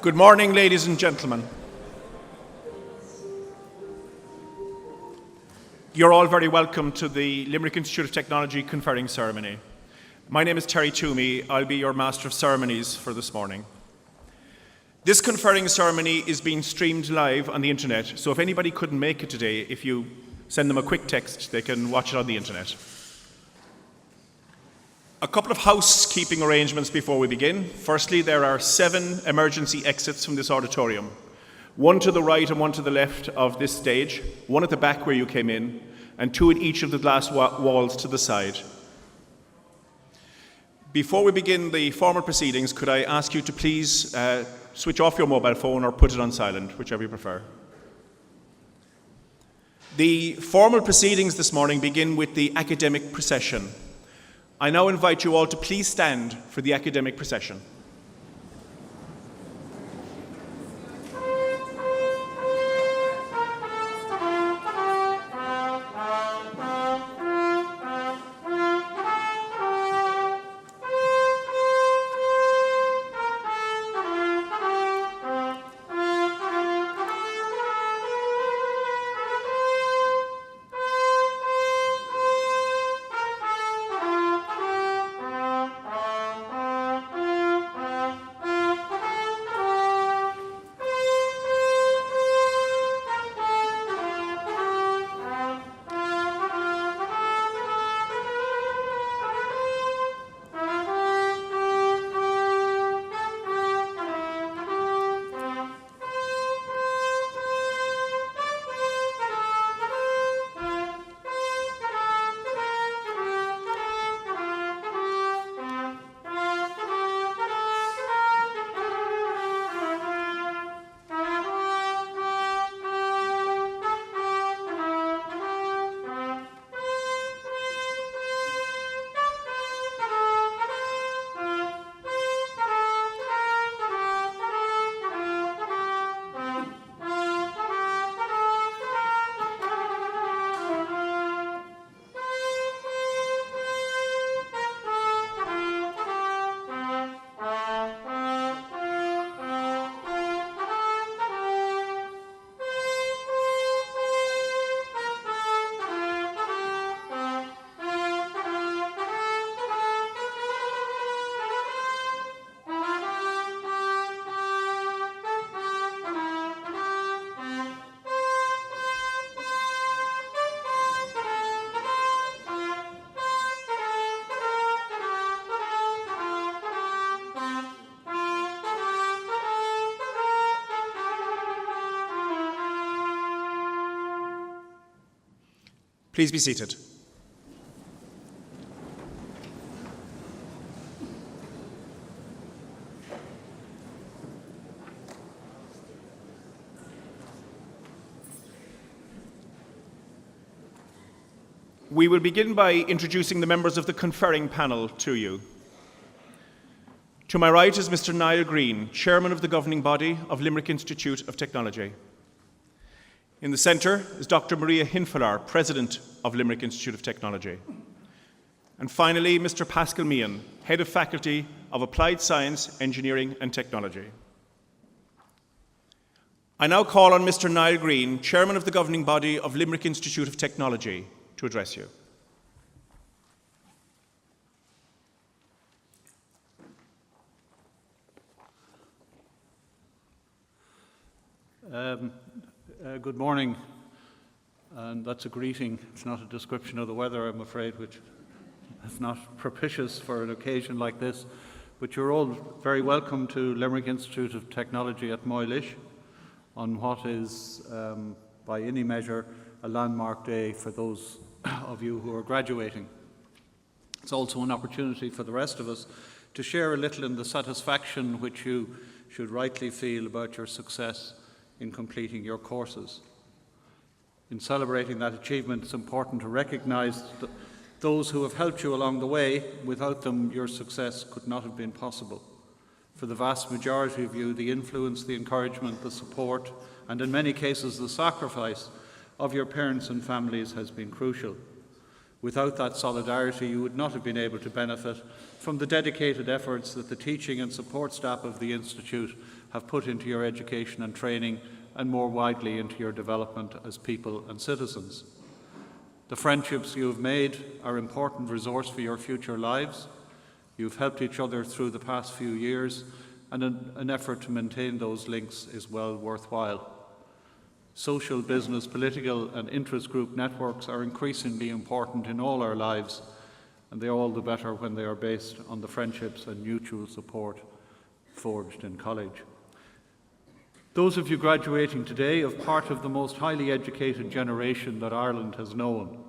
Good morning, ladies and gentlemen. You're all very welcome to the Limerick Institute of Technology Conferring ceremony. My name is Terry Toomey. I'll be your Master of Ceremonies for this morning. This conferring ceremony is being streamed live on the internet, so if anybody couldn't make it today, if you send them a quick text, they can watch it on the internet. A couple of housekeeping arrangements before we begin. Firstly, there are 7 emergency exits from this auditorium. One to the right and one to the left of this stage, one at the back where you came in, and 2 at each of the glass walls to the side. Before we begin the formal proceedings, could I ask you to please switch off your mobile phone or put it on silent, whichever you prefer. The formal proceedings this morning begin with the academic procession. I now invite you all to please stand for the academic procession. Please be seated. We will begin by introducing the members of the conferring panel to you. To my right is Mr. Niall Green, Chairman of the governing body of Limerick Institute of Technology. In the centre is Dr. Maria Hinfalar, President of Limerick Institute of Technology. And finally, Mr. Pascal Meehan, Head of Faculty of Applied Science, Engineering and Technology. I now call on Mr. Niall Green, Chairman of the governing body of Limerick Institute of Technology, to address you. Good morning, and that's a greeting. It's not a description of the weather, I'm afraid, which is not propitious for an occasion like this. But you're all very welcome to Limerick Institute of Technology at Moylish on what is, by any measure, a landmark day for those of you who are graduating. It's also an opportunity for the rest of us to share a little in the satisfaction which you should rightly feel about your success in completing your courses. In celebrating that achievement, it's important to recognise those who have helped you along the way. Without them, your success could not have been possible. For the vast majority of you, the influence, the encouragement, the support, and in many cases the sacrifice of your parents and families has been crucial. Without that solidarity, you would not have been able to benefit from the dedicated efforts that the teaching and support staff of the Institute have put into your education and training, and more widely into your development as people and citizens. The friendships you have made are an important resource for your future lives. You've helped each other through the past few years, and an effort to maintain those links is well worthwhile. Social, business, political and interest group networks are increasingly important in all our lives, and they are all the better when they are based on the friendships and mutual support forged in college. Those of you graduating today are part of the most highly educated generation that Ireland has known,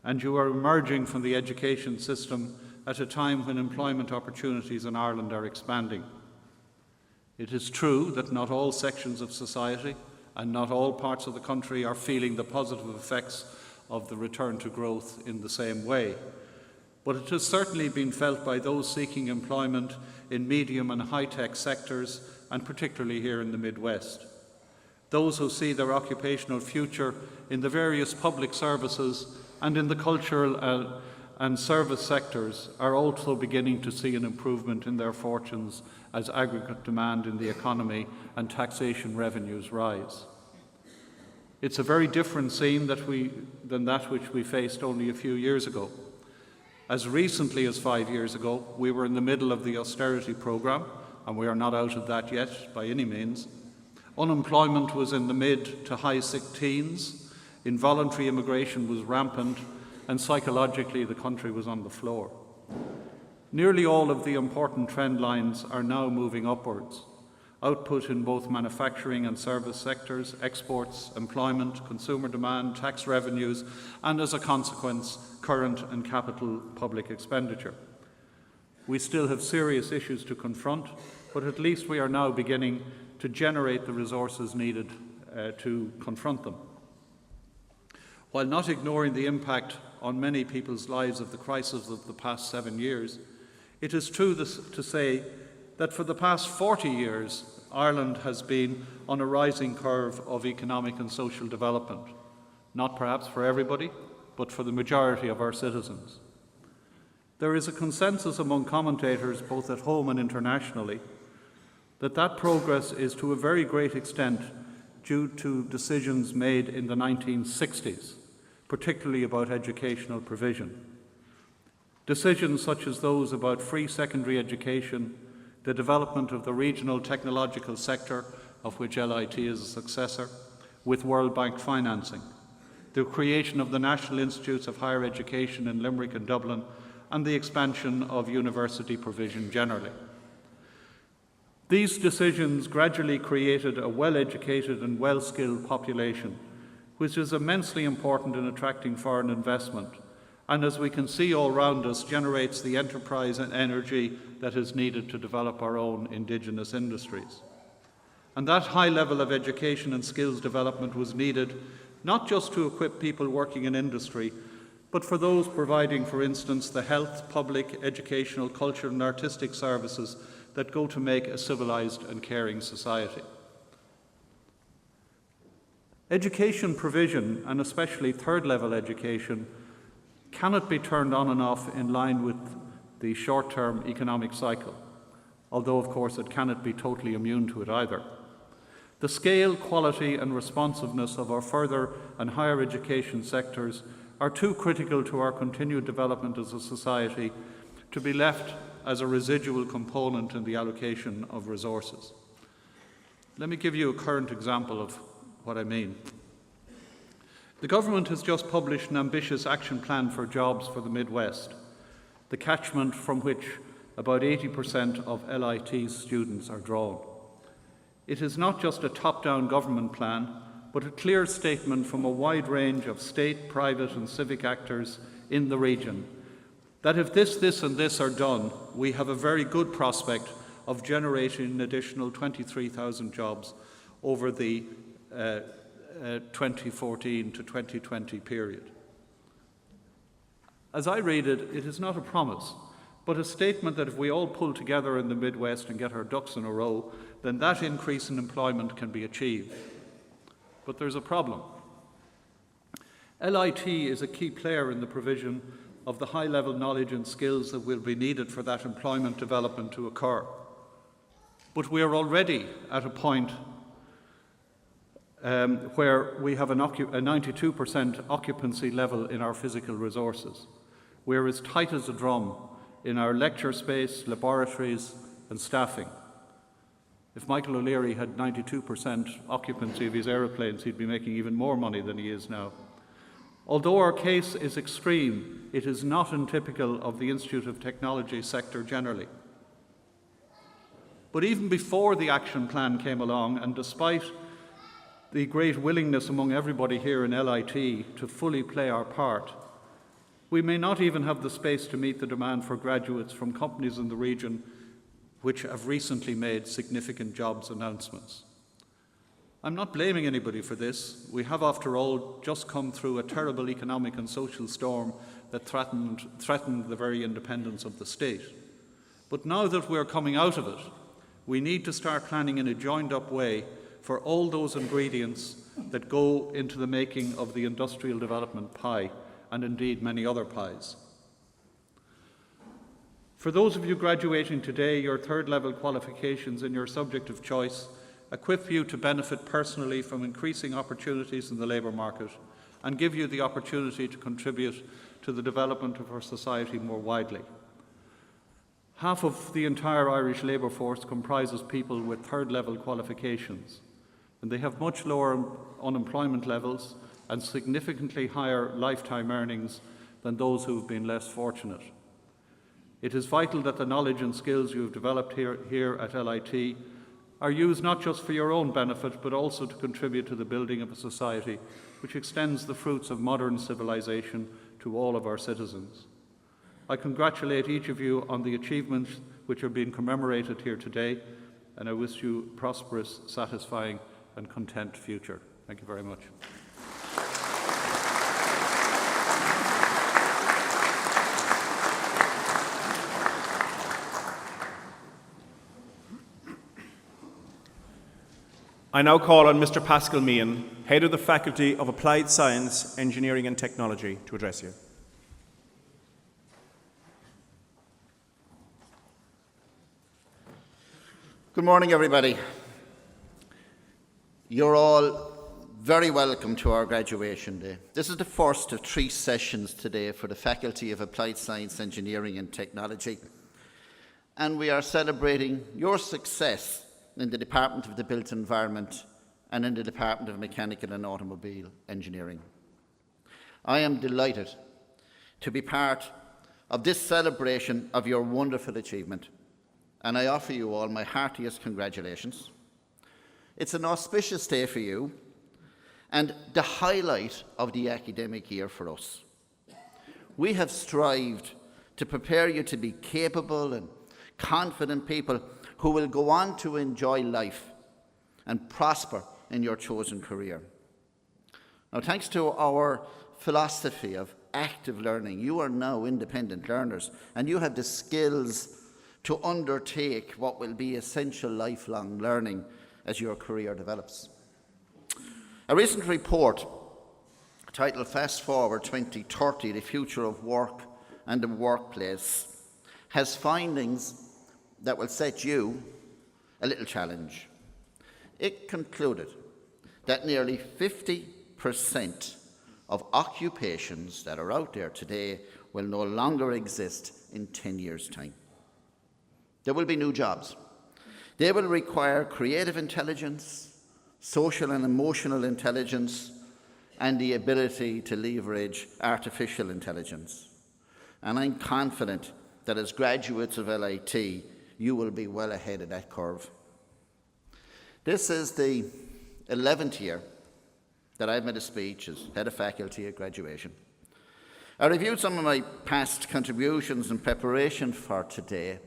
and you are emerging from the education system at a time when employment opportunities in Ireland are expanding. It is true that not all sections of society and not all parts of the country are feeling the positive effects of the return to growth in the same way. But it has certainly been felt by those seeking employment in medium and high-tech sectors, and particularly here in the Midwest. Those who see their occupational future in the various public services and in the cultural and service sectors are also beginning to see an improvement in their fortunes as aggregate demand in the economy and taxation revenues rise. It's a very different scene than that which we faced only a few years ago. As recently as 5 years ago, we were in the middle of the austerity programme, and we are not out of that yet by any means. Unemployment was in the mid to high teens, involuntary immigration was rampant, and psychologically the country was on the floor. Nearly all of the important trend lines are now moving upwards. Output in both manufacturing and service sectors, exports, employment, consumer demand, tax revenues, and as a consequence, current and capital public expenditure. We still have serious issues to confront, but at least we are now beginning to generate the resources needed to confront them. While not ignoring the impact on many people's lives of the crisis of the past 7 years, it is true to say that for the past 40 years, Ireland has been on a rising curve of economic and social development, not perhaps for everybody, but for the majority of our citizens. There is a consensus among commentators, both at home and internationally, that progress is to a very great extent due to decisions made in the 1960s, particularly about educational provision. Decisions such as those about free secondary education, the development of the regional technological sector, of which LIT is a successor, with World Bank financing, the creation of the National Institutes of Higher Education in Limerick and Dublin, and the expansion of university provision generally. These decisions gradually created a well-educated and well-skilled population, which is immensely important in attracting foreign investment, and as we can see all around us, generates the enterprise and energy that is needed to develop our own indigenous industries. And that high level of education and skills development was needed not just to equip people working in industry, but for those providing, for instance, the health, public, educational, cultural and artistic services that go to make a civilised and caring society. Education provision, and especially third-level education, cannot be turned on and off in line with the short-term economic cycle, although, of course, it cannot be totally immune to it either. The scale, quality and responsiveness of our further and higher education sectors are too critical to our continued development as a society to be left as a residual component in the allocation of resources. Let me give you a current example of what I mean. The government has just published an ambitious action plan for jobs for the Midwest, the catchment from which about 80% of LIT students are drawn. It is not just a top-down government plan, but a clear statement from a wide range of state, private and civic actors in the region that if this and this are done, we have a very good prospect of generating an additional 23,000 jobs over the 2014 to 2020 period. As I read it, it is not a promise, but a statement that if we all pull together in the Midwest and get our ducks in a row, then that increase in employment can be achieved. But there's a problem. LIT is a key player in the provision of the high-level knowledge and skills that will be needed for that employment development to occur. But we are already at a point where we have a 92% occupancy level in our physical resources. We're as tight as a drum in our lecture space, laboratories and staffing. If Michael O'Leary had 92% occupancy of his aeroplanes, he'd be making even more money than he is now. Although our case is extreme, it is not untypical of the Institute of Technology sector generally. But even before the action plan came along, and despite the great willingness among everybody here in LIT to fully play our part, we may not even have the space to meet the demand for graduates from companies in the region which have recently made significant jobs announcements. I'm not blaming anybody for this. We have, after all, just come through a terrible economic and social storm that threatened the very independence of the state. But now that we're coming out of it, we need to start planning in a joined-up way for all those ingredients that go into the making of the industrial development pie, and indeed many other pies. For those of you graduating today, your third-level qualifications in your subject of choice equip you to benefit personally from increasing opportunities in the labour market and give you the opportunity to contribute to the development of our society more widely. Half of the entire Irish labour force comprises people with third-level qualifications, and they have much lower unemployment levels and significantly higher lifetime earnings than those who have been less fortunate. It is vital that the knowledge and skills you have developed here at LIT are used not just for your own benefit, but also to contribute to the building of a society which extends the fruits of modern civilization to all of our citizens. I congratulate each of you on the achievements which are being commemorated here today, and I wish you a prosperous, satisfying and content future. Thank you very much. I now call on Mr. Pascal Meehan, Head of the Faculty of Applied Science, Engineering and Technology, to address you. Good morning, everybody. You're all very welcome to our graduation day. This is the first of 3 sessions today for the Faculty of Applied Science, Engineering and Technology, and we are celebrating your success in the Department of the Built Environment and in the Department of Mechanical and Automobile Engineering. I am delighted to be part of this celebration of your wonderful achievement, and I offer you all my heartiest congratulations. It's an auspicious day for you, and the highlight of the academic year for us. We have strived to prepare you to be capable and confident people who will go on to enjoy life and prosper in your chosen career. Now, thanks to our philosophy of active learning, you are now independent learners, and you have the skills to undertake what will be essential lifelong learning as your career develops. A recent report titled Fast Forward 2030, The Future of Work and the Workplace, has findings that will set you a little challenge. It concluded that nearly 50% of occupations that are out there today will no longer exist in 10 years' time. There will be new jobs. They will require creative intelligence, social and emotional intelligence, and the ability to leverage artificial intelligence. And I'm confident that as graduates of LIT, you will be well ahead of that curve. This is the 11th year that I've made a speech as head of faculty at graduation. I reviewed some of my past contributions in preparation for today,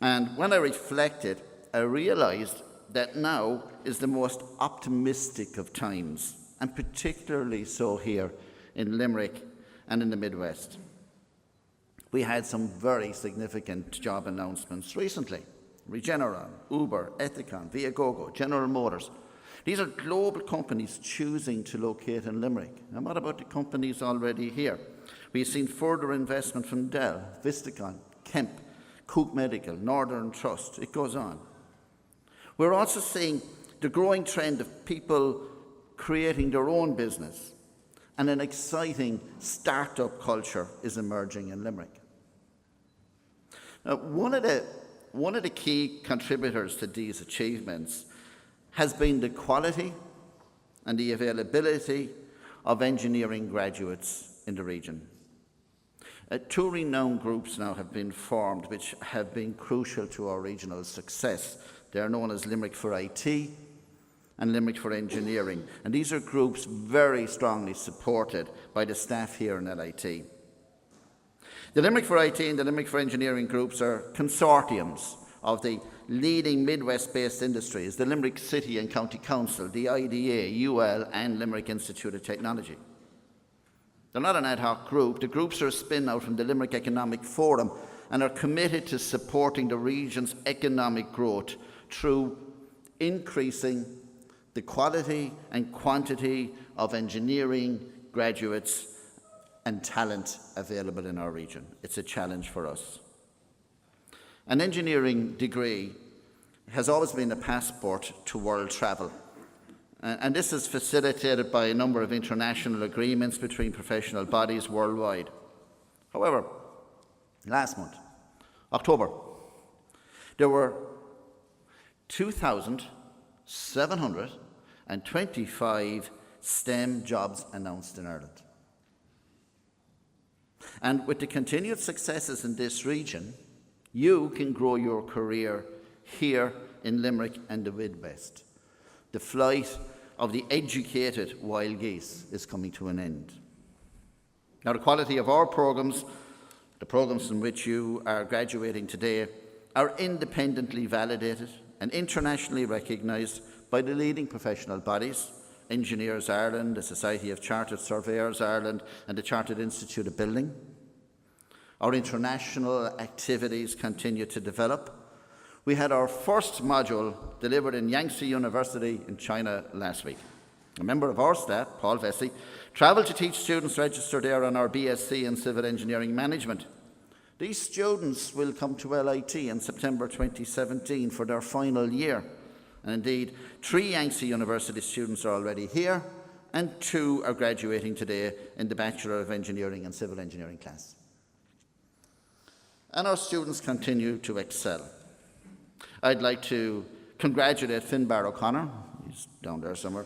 and when I reflected, I realised that now is the most optimistic of times, and particularly so here in Limerick and in the Midwest. We had some very significant job announcements recently. Regeneron, Uber, Ethicon, Viagogo, General Motors. These are global companies choosing to locate in Limerick. And what about the companies already here? We've seen further investment from Dell, Visticon, Kemp, Cook Medical, Northern Trust. It goes on. We're also seeing the growing trend of people creating their own business, and an exciting startup culture is emerging in Limerick. Now, one of the key contributors to these achievements has been the quality and the availability of engineering graduates in the region. Two renowned groups now have been formed which have been crucial to our regional success. They are known as Limerick for IT and Limerick for Engineering, and these are groups very strongly supported by the staff here in LIT. The Limerick for IT and the Limerick for Engineering groups are consortiums of the leading Midwest-based industries, the Limerick City and County Council, the IDA, UL, and Limerick Institute of Technology. They're not an ad hoc group. The groups are a spin-out from the Limerick Economic Forum and are committed to supporting the region's economic growth through increasing the quality and quantity of engineering graduates and talent available in our region. It's a challenge for us. An engineering degree has always been a passport to world travel. And this is facilitated by a number of international agreements between professional bodies worldwide. However, last month, October, there were 2,725 STEM jobs announced in Ireland. And with the continued successes in this region, you can grow your career here in Limerick and the Midwest. The flight of the educated wild geese is coming to an end. Now, the quality of our programmes, the programmes in which you are graduating today, are independently validated and internationally recognised by the leading professional bodies, Engineers Ireland, the Society of Chartered Surveyors Ireland, and the Chartered Institute of Building. Our international activities continue to develop. We had our first module delivered in Yangtze University in China last week. A member of our staff, Paul Vesey, travelled to teach students registered there on our BSc in Civil Engineering Management. These students will come to LIT in September 2017 for their final year. And indeed, 3 Yangtze University students are already here, and 2 are graduating today in the Bachelor of Engineering and Civil Engineering class. And our students continue to excel. I'd like to congratulate Finbar O'Connor. He's down there somewhere.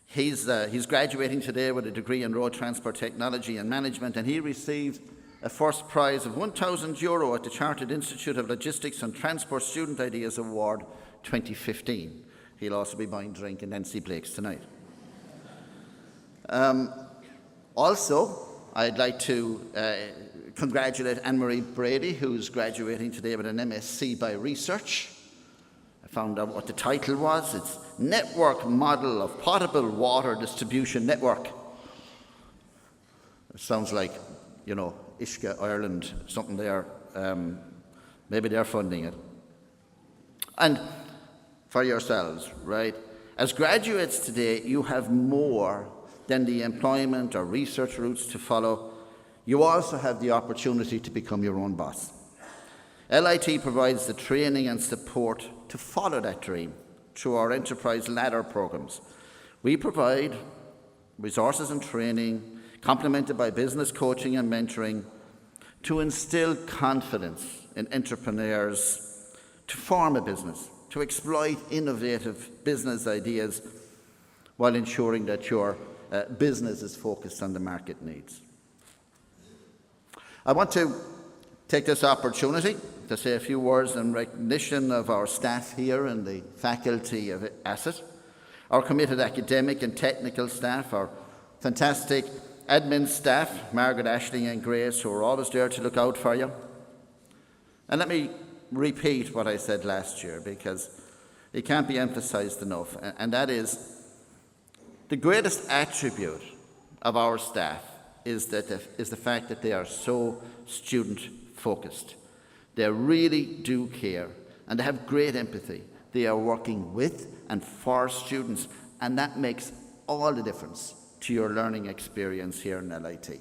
He's graduating today with a degree in Road Transport Technology and Management, and he received a first prize of €1,000 at the Chartered Institute of Logistics and Transport Student Ideas Award 2015. He'll also be buying drink in NC Blake's tonight. Also, I'd like to congratulate Anne-Marie Brady, who's graduating today with an MSc by Research. I found out what the title was. It's Network Model of Potable Water Distribution Network. It sounds like, Ishka, Ireland, something there. Maybe they're funding it. And for yourselves, right? As graduates today, you have more than the employment or research routes to follow. You also have the opportunity to become your own boss. LIT provides the training and support to follow that dream through our Enterprise Ladder programs. We provide resources and training, complemented by business coaching and mentoring, to instill confidence in entrepreneurs to form a business, to exploit innovative business ideas while ensuring that your business is focused on the market needs. I want to take this opportunity to say a few words in recognition of our staff here in the Faculty of Asset, our committed academic and technical staff, our fantastic admin staff, Margaret, Ashling and Grace, who are always there to look out for you. And let me repeat what I said last year, because it can't be emphasized enough, and that is the greatest attribute of our staff is the fact that they are so student-focused. They really do care, and they have great empathy. They are working with and for students, and that makes all the difference to your learning experience here in LIT.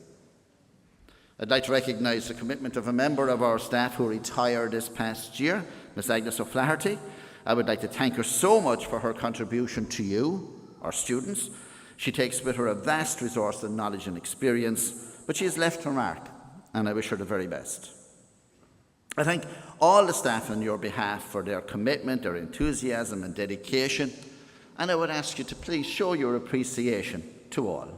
I'd like to recognise the commitment of a member of our staff who retired this past year, Miss Agnes O'Flaherty. I would like to thank her so much for her contribution to you, our students. She takes with her a vast resource of knowledge and experience, but she has left her mark, and I wish her the very best. I thank all the staff on your behalf for their commitment, their enthusiasm and dedication, and I would ask you to please show your appreciation to all.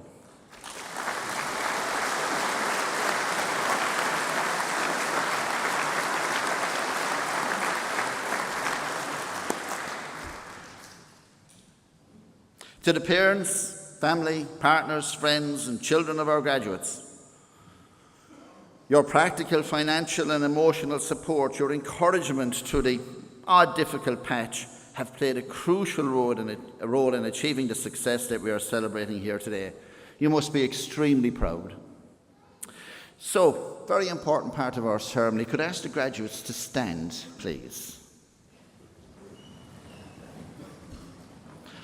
To the parents, family, partners, friends and children of our graduates, your practical, financial and emotional support, your encouragement through the odd difficult patch have played a crucial role in achieving the success that we are celebrating here today. You must be extremely proud. So, very important part of our ceremony. Could I ask the graduates to stand, please?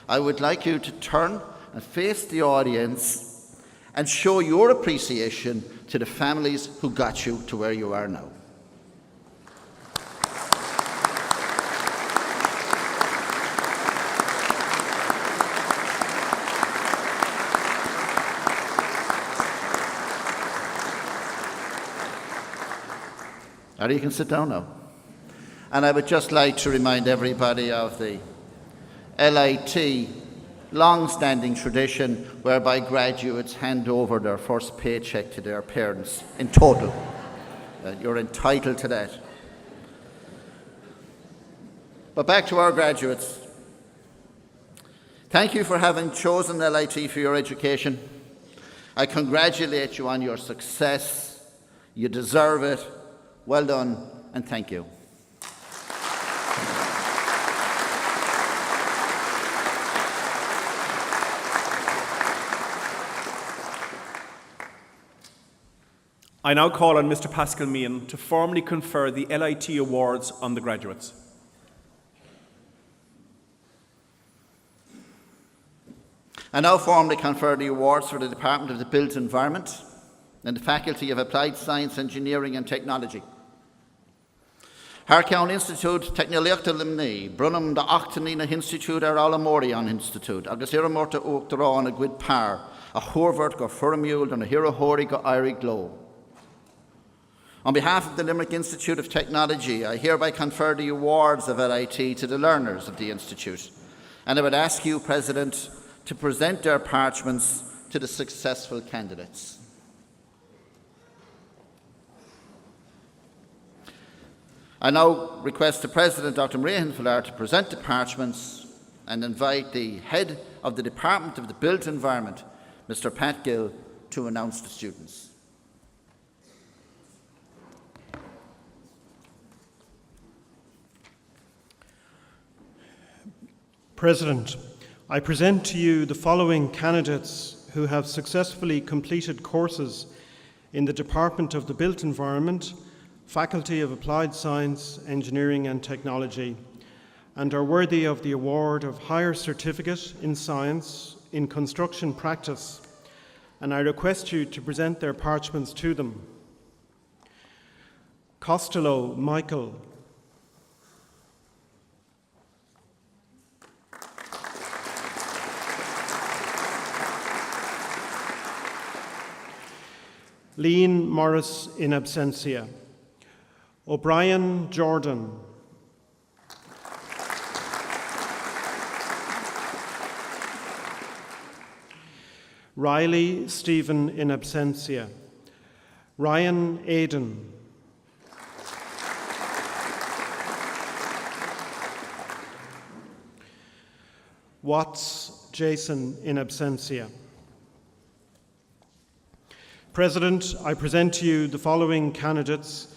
I would like you to turn and face the audience and show your appreciation to the families who got you to where you are now. Or you can sit down now. And I would just like to remind everybody of the LIT long-standing tradition whereby graduates hand over their first paycheck to their parents in total. You're entitled to that. But back to our graduates. Thank you for having chosen LIT for your education. I congratulate you on your success. You deserve it. Well done, and thank you. I now call on Mr. Pascal Meehan to formally confer the LIT Awards on the graduates. I now formally confer the awards for the Department of the Built Environment and the Faculty of Applied Science, Engineering and Technology. Harcown Institute Technoliachta Limni, Brunham the Ochtanina Institute Alamori an Institute, agus Iramorta Oaktarán a Gwyd Par, a Horvert go Furmule and a Hirahori go Iri Glow. On behalf of the Limerick Institute of Technology, I hereby confer the awards of LIT to the learners of the Institute. And I would ask you, President, to present their parchments to the successful candidates. I now request the President, Dr. Maria Hinfelar, to present the parchments and invite the Head of the Department of the Built Environment, Mr. Pat Gill, to announce the students. President, I present to you the following candidates who have successfully completed courses in the Department of the Built Environment, Faculty of Applied Science, Engineering and Technology, and are worthy of the award of Higher Certificate in Science in Construction Practice, and I request you to present their parchments to them. Costello Michael. Lean Morris in absentia. O'Brien Jordan. Riley Stephen in absentia. Ryan Aidan. Watts Jason in absentia. President, I present to you the following candidates.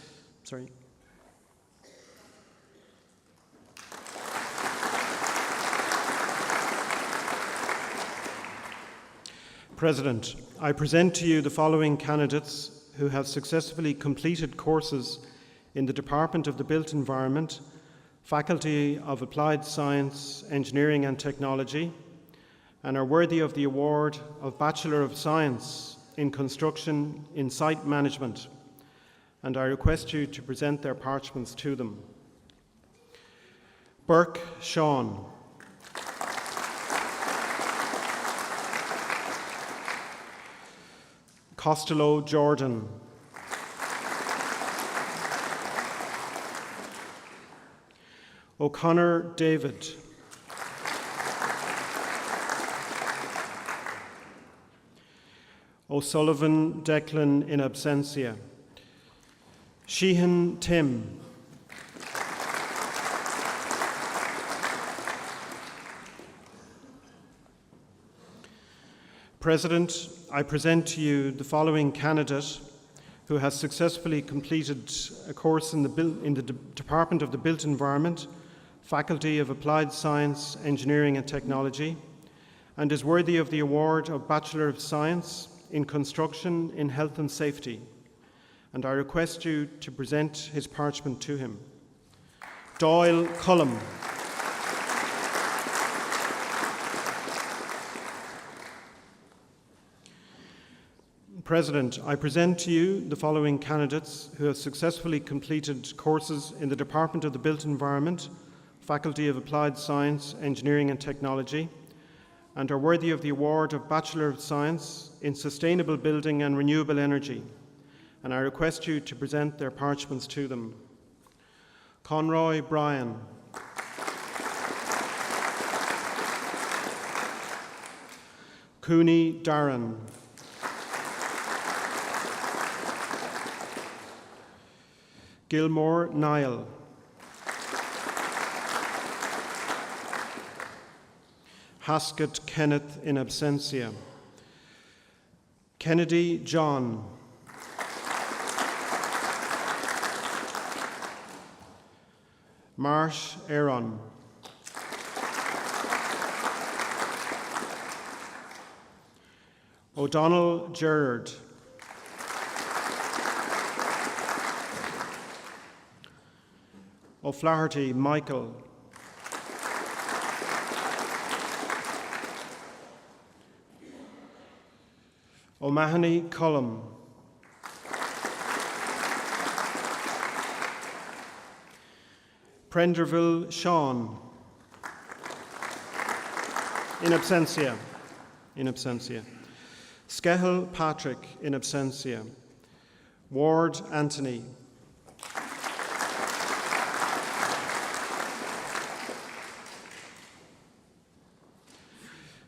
President, I present to you the following candidates who have successfully completed courses in the Department of the Built Environment, Faculty of Applied Science, Engineering and Technology, and are worthy of the award of Bachelor of Science in Construction in Site Management, and I request you to present their parchments to them. Burke Sean. Costello Jordan. O'Connor David. O'Sullivan Declan in absentia. Sheehan Tim. President, I present to you the following candidate who has successfully completed a course in the Department of the Built Environment, Faculty of Applied Science, Engineering and Technology, and is worthy of the award of Bachelor of Science in Construction in Health and Safety, and I request you to present his parchment to him. Doyle Cullum. President, I present to you the following candidates who have successfully completed courses in the Department of the Built Environment, Faculty of Applied Science, Engineering and Technology, and are worthy of the award of Bachelor of Science in Sustainable Building and Renewable Energy, and I request you to present their parchments to them. Conroy Bryan. Cooney Darren. Gilmore Niall. Haskett Kenneth in absentia. Kennedy John. Marsh Aaron. O'Donnell Gerard. O'Flaherty Michael. O'Mahony Cullum. Prenderville Sean. In absentia. Skehill Patrick in absentia. Ward Anthony.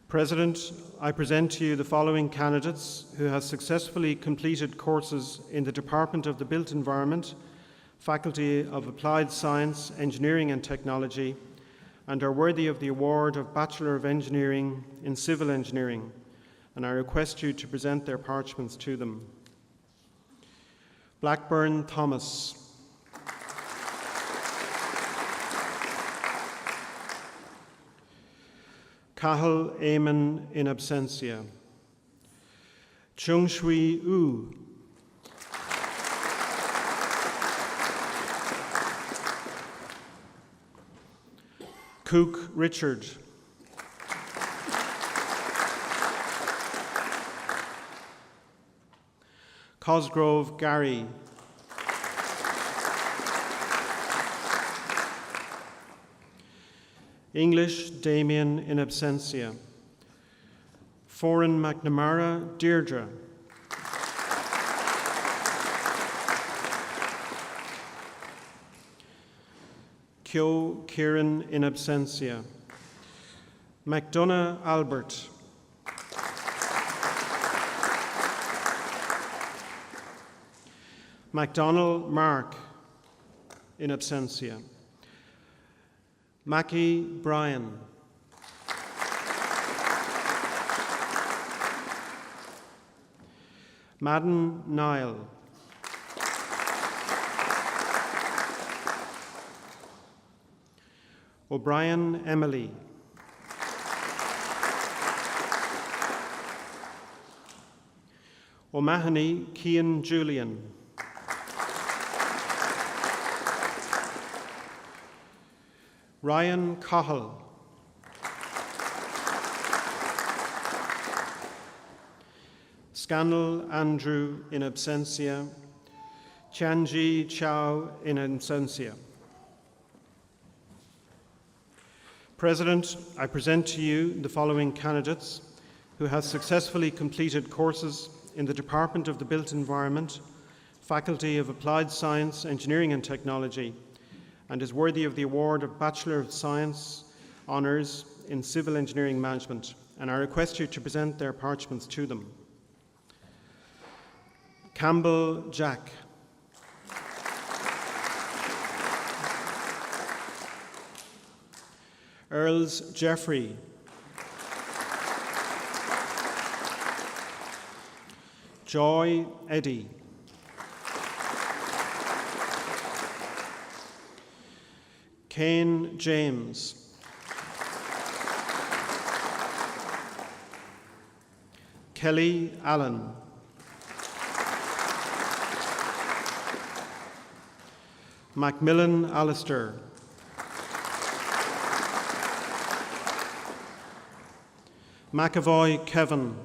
President, I present to you the following candidates who have successfully completed courses in the Department of the Built Environment, Faculty of Applied Science, Engineering and Technology, and are worthy of the award of Bachelor of Engineering in Civil Engineering, and I request you to present their parchments to them. Blackburn Thomas. Cahill Eamon in absentia. Chung Shui U. Cook Richard. Cosgrove Gary. English Damien in absentia. Foreign McNamara Deirdre. Kyo Kieran in absentia. McDonough Albert. MacDonald Mark in absentia. Mackie Bryan. Madden Niall. O'Brien Emily. O'Mahony Cian Julian. Ryan Cahill. Scannell Andrew in absentia. Tianji Chow in absentia. President, I present to you the following candidates who have successfully completed courses in the Department of the Built Environment, Faculty of Applied Science, Engineering and Technology, and is worthy of the award of Bachelor of Science Honours in Civil Engineering Management, and I request you to present their parchments to them. Campbell Jack. Earls Jeffrey. Joy Eddy. Kane James. Kelly Allen. Macmillan Alistair. McAvoy Kevin.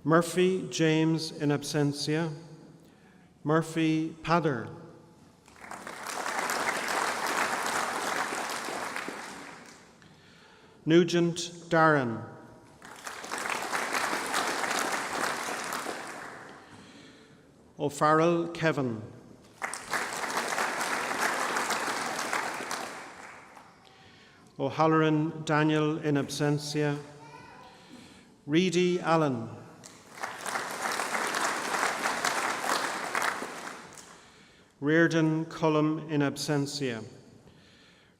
Murphy James in absentia. Murphy Padder. Nugent Darren. O'Farrell Kevin. O'Halloran Daniel in absentia. Reedy Allen. Reardon Cullum in absentia.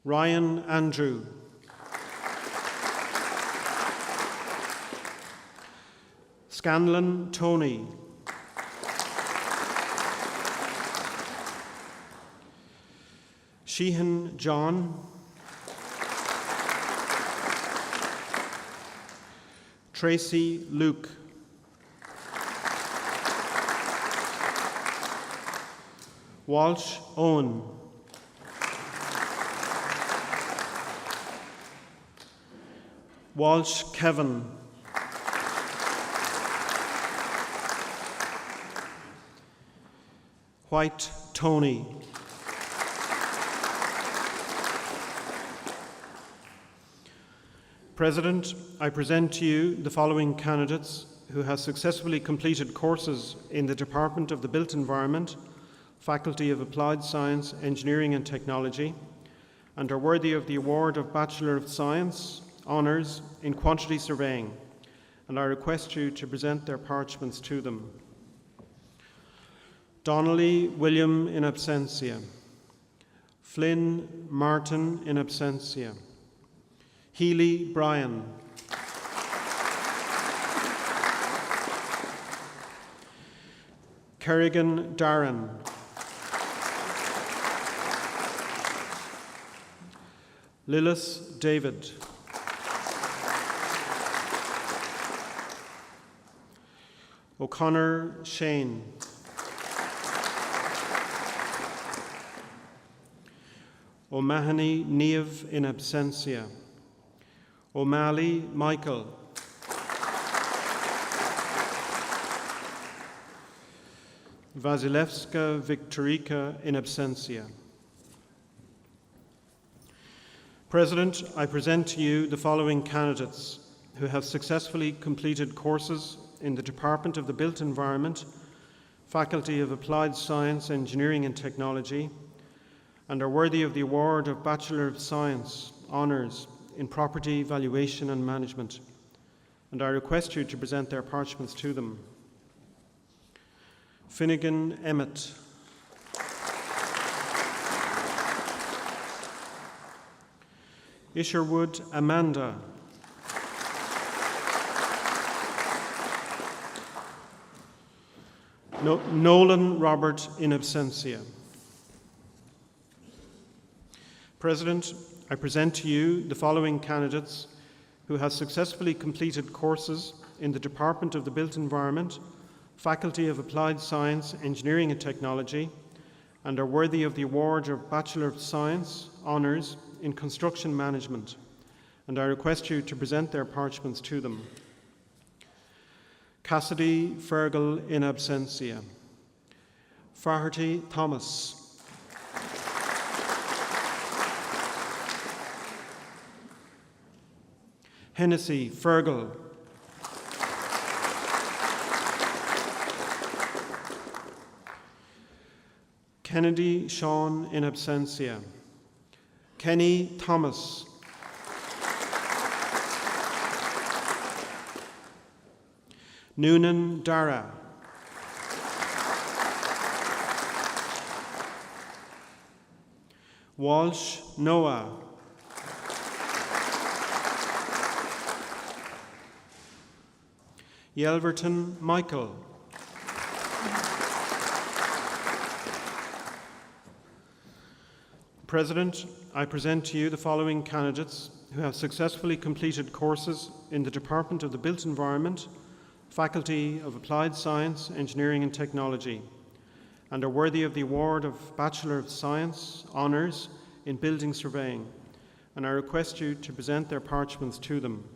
Ryan Andrew. Scanlon Tony. Sheehan John. Tracy Luke. Walsh Owen. Walsh Kevin. White Tony. President, I present to you the following candidates who have successfully completed courses in the Department of the Built Environment, Faculty of Applied Science, Engineering and Technology, and are worthy of the award of Bachelor of Science Honours in Quantity Surveying, and I request you to present their parchments to them. Donnelly William in absentia. Flynn Martin in absentia. Healy Brian. Kerrigan Darren. Lillis David. O'Connor Shane. O'Mahony Niamh in absentia. O'Malley Michael. Wasilewska Victorica in absentia. President, I present to you the following candidates who have successfully completed courses in the Department of the Built Environment, Faculty of Applied Science, Engineering and Technology, and are worthy of the award of Bachelor of Science Honours in Property, Valuation and Management, and I request you to present their parchments to them. Finnegan Emmett. Isherwood Amanda. Nolan Robert in absentia. President, I present to you the following candidates who have successfully completed courses in the Department of the Built Environment, Faculty of Applied Science, Engineering and Technology, and are worthy of the award of Bachelor of Science Honours in Construction Management, and I request you to present their parchments to them. Cassidy Fergal in absentia. Faherty Thomas. Hennessy Fergal. Kennedy Sean in absentia. Kenny Thomas. Noonan Dara. Walsh Noah. Yelverton Michael. President, I present to you the following candidates who have successfully completed courses in the Department of the Built Environment, Faculty of Applied Science, Engineering and Technology, and are worthy of the award of Bachelor of Science Honours in Building Surveying, and I request you to present their parchments to them.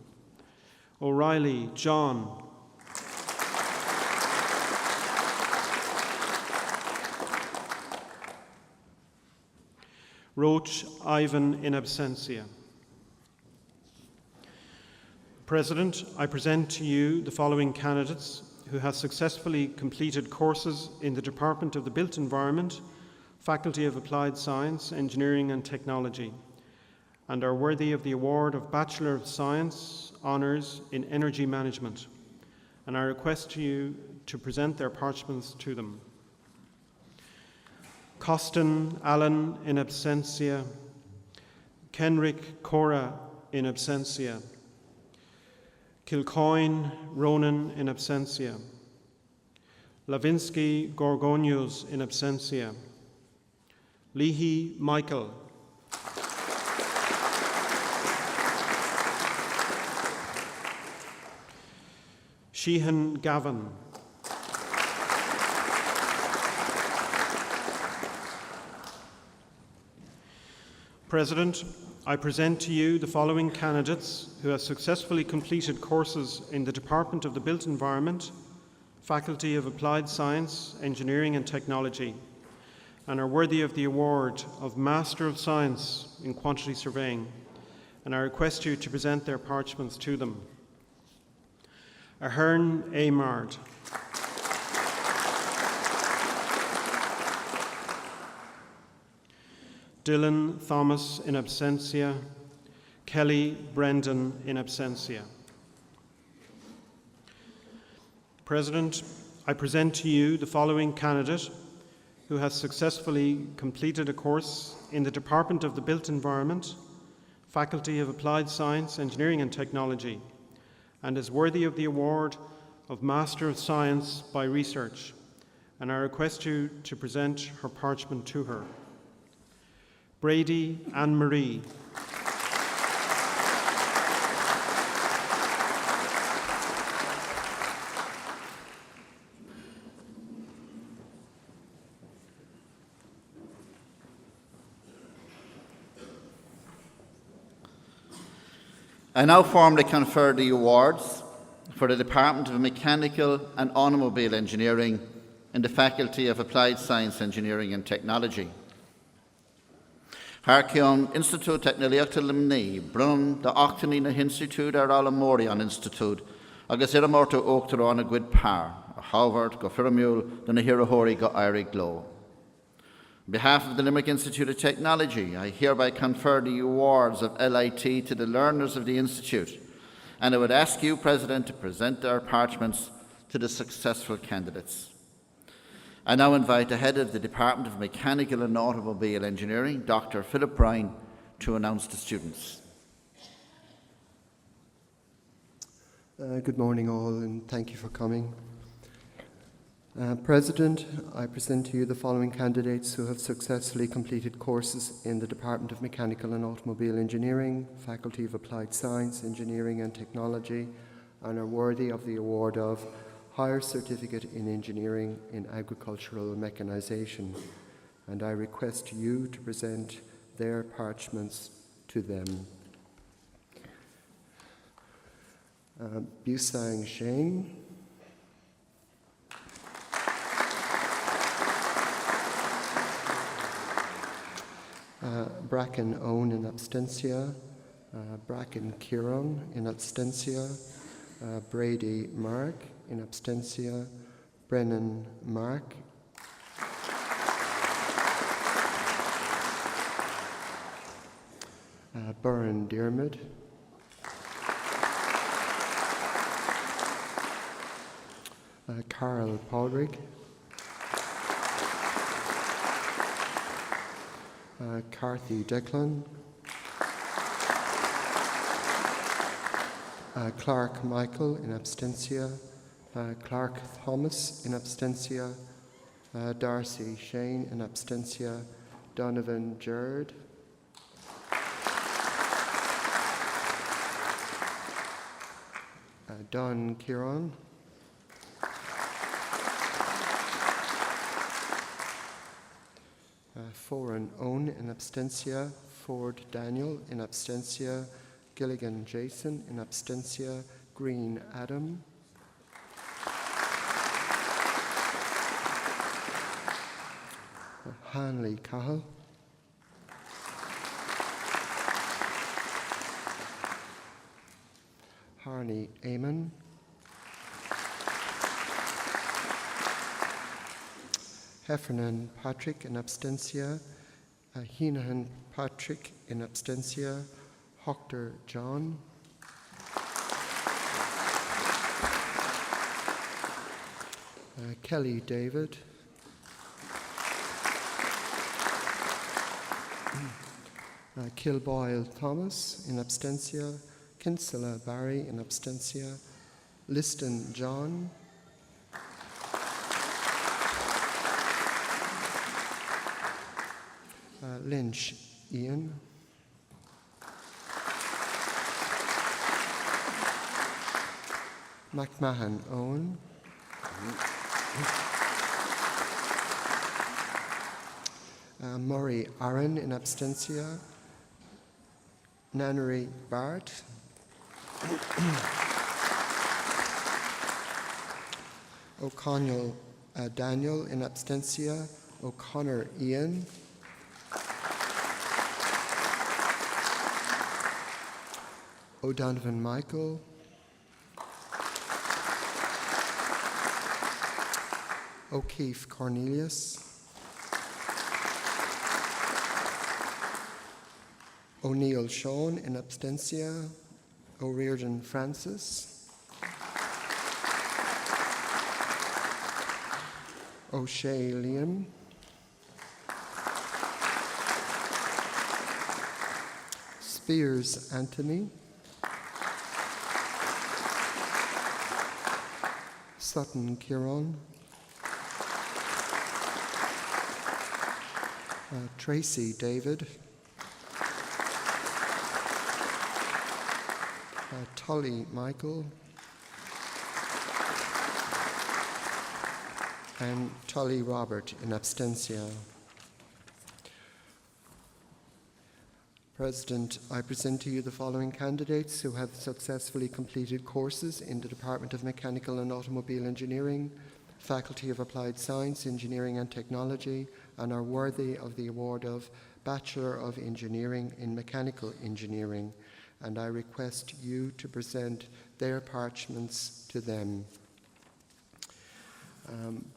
O'Reilly John. Roach Ivan in absentia. President, I present to you the following candidates who have successfully completed courses in the Department of the Built Environment, Faculty of Applied Science, Engineering and Technology, and are worthy of the award of Bachelor of Science Honours in Energy Management, and I request you to present their parchments to them. Costin Allen in absentia. Kenrick Cora in absentia. Kilcoyne Ronan in absentia. Lavinsky Gorgonios in absentia. Leahy Michael. Sheehan Gavin. President, I present to you the following candidates who have successfully completed courses in the Department of the Built Environment, Faculty of Applied Science, Engineering and Technology, and are worthy of the award of Master of Science in Quantity Surveying, and I request you to present their parchments to them. Ahern Amard. Dylan Thomas in absentia. Kelly Brendan in absentia. President, I present to you the following candidate who has successfully completed a course in the Department of the Built Environment, Faculty of Applied Science, Engineering and Technology, and is worthy of the award of Master of Science by Research. And I request you to present her parchment to her. Brady Anne-Marie. I now formally confer the awards for the Department of Mechanical and Automobile Engineering in the Faculty of Applied Science, Engineering and Technology. Harcion Institute Technoliachta Limni, Brun the Octanina Institute Alamorion Institute, agus Iramorto Octorona Gwyd Par, Howard go Firamule, the Nahirahori go Iric Glow. On behalf of the Limerick Institute of Technology, I hereby confer the awards of LIT to the learners of the Institute, and I would ask you, President, to present our parchments to the successful candidates. I now invite the Head of the Department of Mechanical and Automobile Engineering, Dr. Philip Bryan, to announce the students. Good morning all, and thank you for coming. President, I present to you the following candidates who have successfully completed courses in the Department of Mechanical and Automobile Engineering, Faculty of Applied Science, Engineering and Technology, and are worthy of the award of Higher Certificate in Engineering in Agricultural Mechanisation. And I request you to present their parchments to them. Busang Shane. Bracken Owen in abstentia, Bracken Kieran in abstentia, Brady Mark in abstentia, Brennan Mark, Burren Diarmid, Carl Paulrig, Carthy Declan, Clark Michael in abstentia, Clark Thomas in abstentia, Darcy Shane in abstentia, Donovan Jared, Don Kieran, Foran Owen in abstentia, Ford Daniel in abstentia, Gilligan Jason in abstentia, Green Adam, Hanley Cahill, Harney Eamon, Heffernan Patrick in abstentia, Heenahan Patrick in abstentia, Hoctor John, Kelly David, Kilboyle Thomas in abstentia, Kinsella Barry in abstentia, Liston John, Lynch Ian, McMahon Owen, Murray Aaron in abstentia, Nannery Bart, O'Connell Daniel in abstentia, O'Connor Ian, O'Donovan Michael, O'Keefe Cornelius, O'Neill Sean in abstentia, O'Riordan Francis, O'Shea Liam, Spears Anthony, Sutton Kieran, Tracy David, Tully Michael, and Tully Robert in absentia. President, I present to you the following candidates who have successfully completed courses in the Department of Mechanical and Automobile Engineering, Faculty of Applied Science, Engineering and Technology, and are worthy of the award of Bachelor of Engineering in Mechanical Engineering, and I request you to present their parchments to them.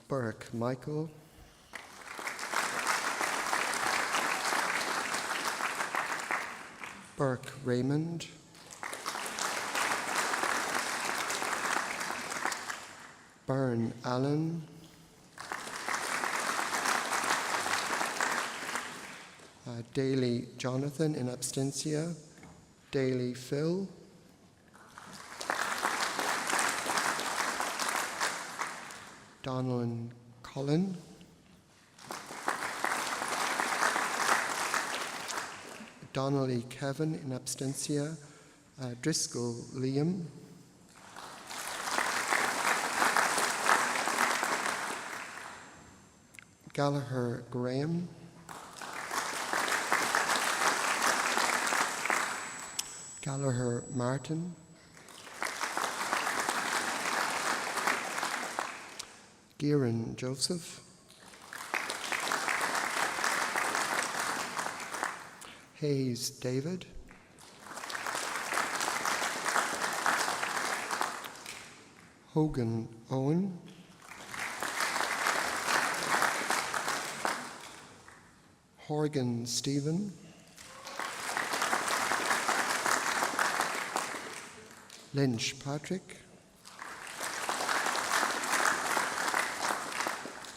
Burke Michael, Burke Raymond, Byrne Allen, Daly Jonathan in absentia, Daly Phil, Donald Cullen, Donnelly Kevin in absentia, Driscoll Liam, Gallagher Graham, Gallagher Martin, Gearan Joseph, Hayes David, Hogan Owen, Horgan Stephen, Lynch Patrick,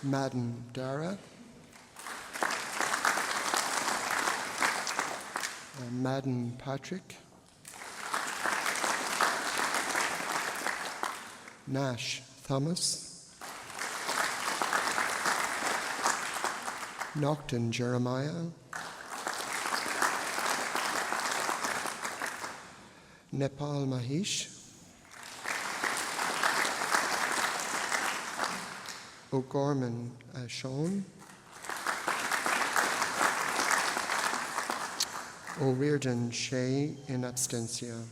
Madden Dara, Madden Patrick, Nash Thomas, Nocton Jeremiah, Nepal Mahesh, O'Gorman Sean, O'Riordan Shea in absentia.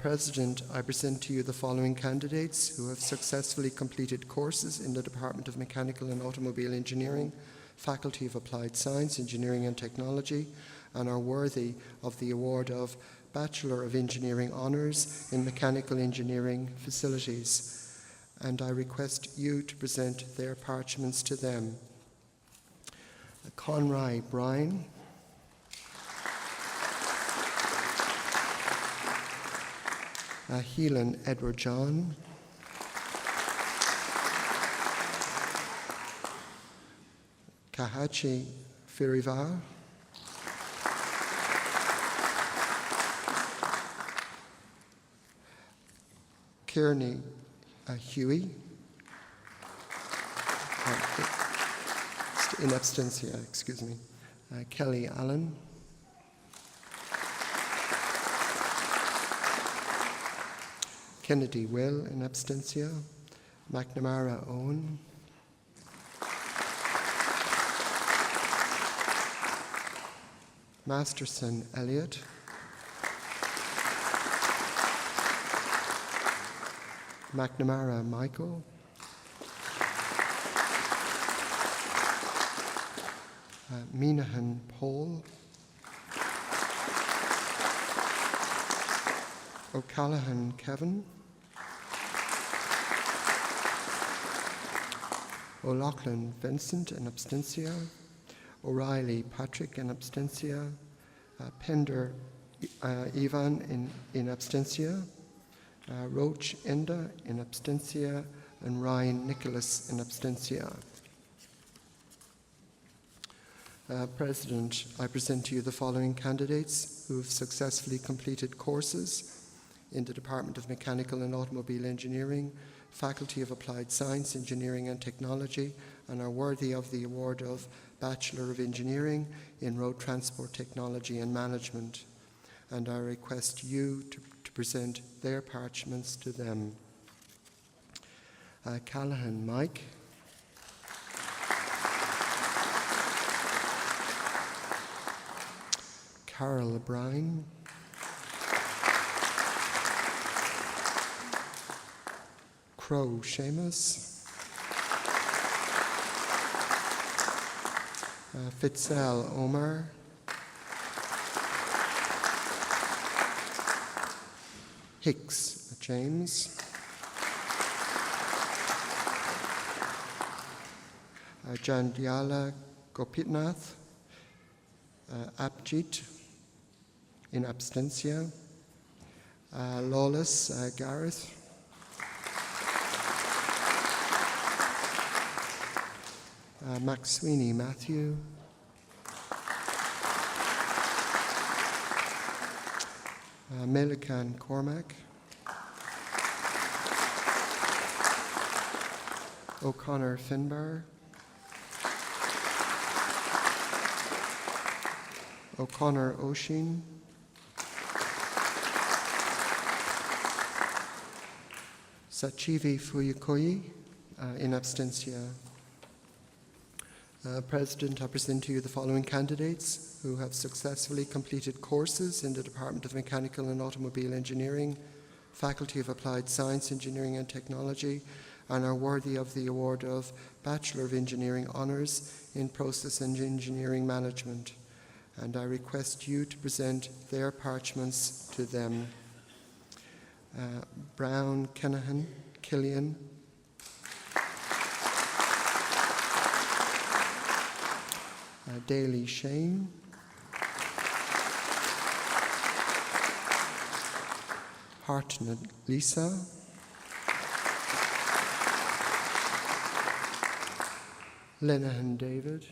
President, I present to you the following candidates who have successfully completed courses in the Department of Mechanical and Automobile Engineering, Faculty of Applied Science, Engineering and Technology, and are worthy of the award of Bachelor of Engineering Honours in Mechanical Engineering Facilities. And I request you to present their parchments to them. Conroy Bryan, Heelan Edward John, Kahachi Firivar, Kearney Huey, in absentia, excuse me, Kelly Allen, Kennedy Will in absentia, McNamara Owen, Masterson Elliott, McNamara Michael, Minahan Paul, O'Callaghan Kevin, O'Loughlin Vincent in absentia, O'Reilly Patrick in absentia, Pender Ivan in absentia, Roach Enda in absentia, and Ryan Nicholas in absentia. President, I present to you the following candidates who have successfully completed courses in the Department of Mechanical and Automobile Engineering, Faculty of Applied Science, Engineering and Technology, and are worthy of the award of Bachelor of Engineering in Road Transport Technology and Management. And I request you to present their parchments to them. Callahan Mike. Carol O'Brien. Crow Seamus. Fitzell Omar. Hicks James. Jandiala Gopinath. Abjit in abstentia. Lawless Gareth. Max Sweeney Matthew. Melican Cormac. O'Connor Finbar. O'Connor O'Sheen. Sachivi Fuyukoyi in abstentia. President, I present to you the following candidates who have successfully completed courses in the Department of Mechanical and Automobile Engineering, Faculty of Applied Science, Engineering and Technology, and are worthy of the award of Bachelor of Engineering Honours in Process and Engineering Management. And I request you to present their parchments to them. Brown Kenahan, Killian. Daly Shane. Hartnett Lisa. Lenahan David.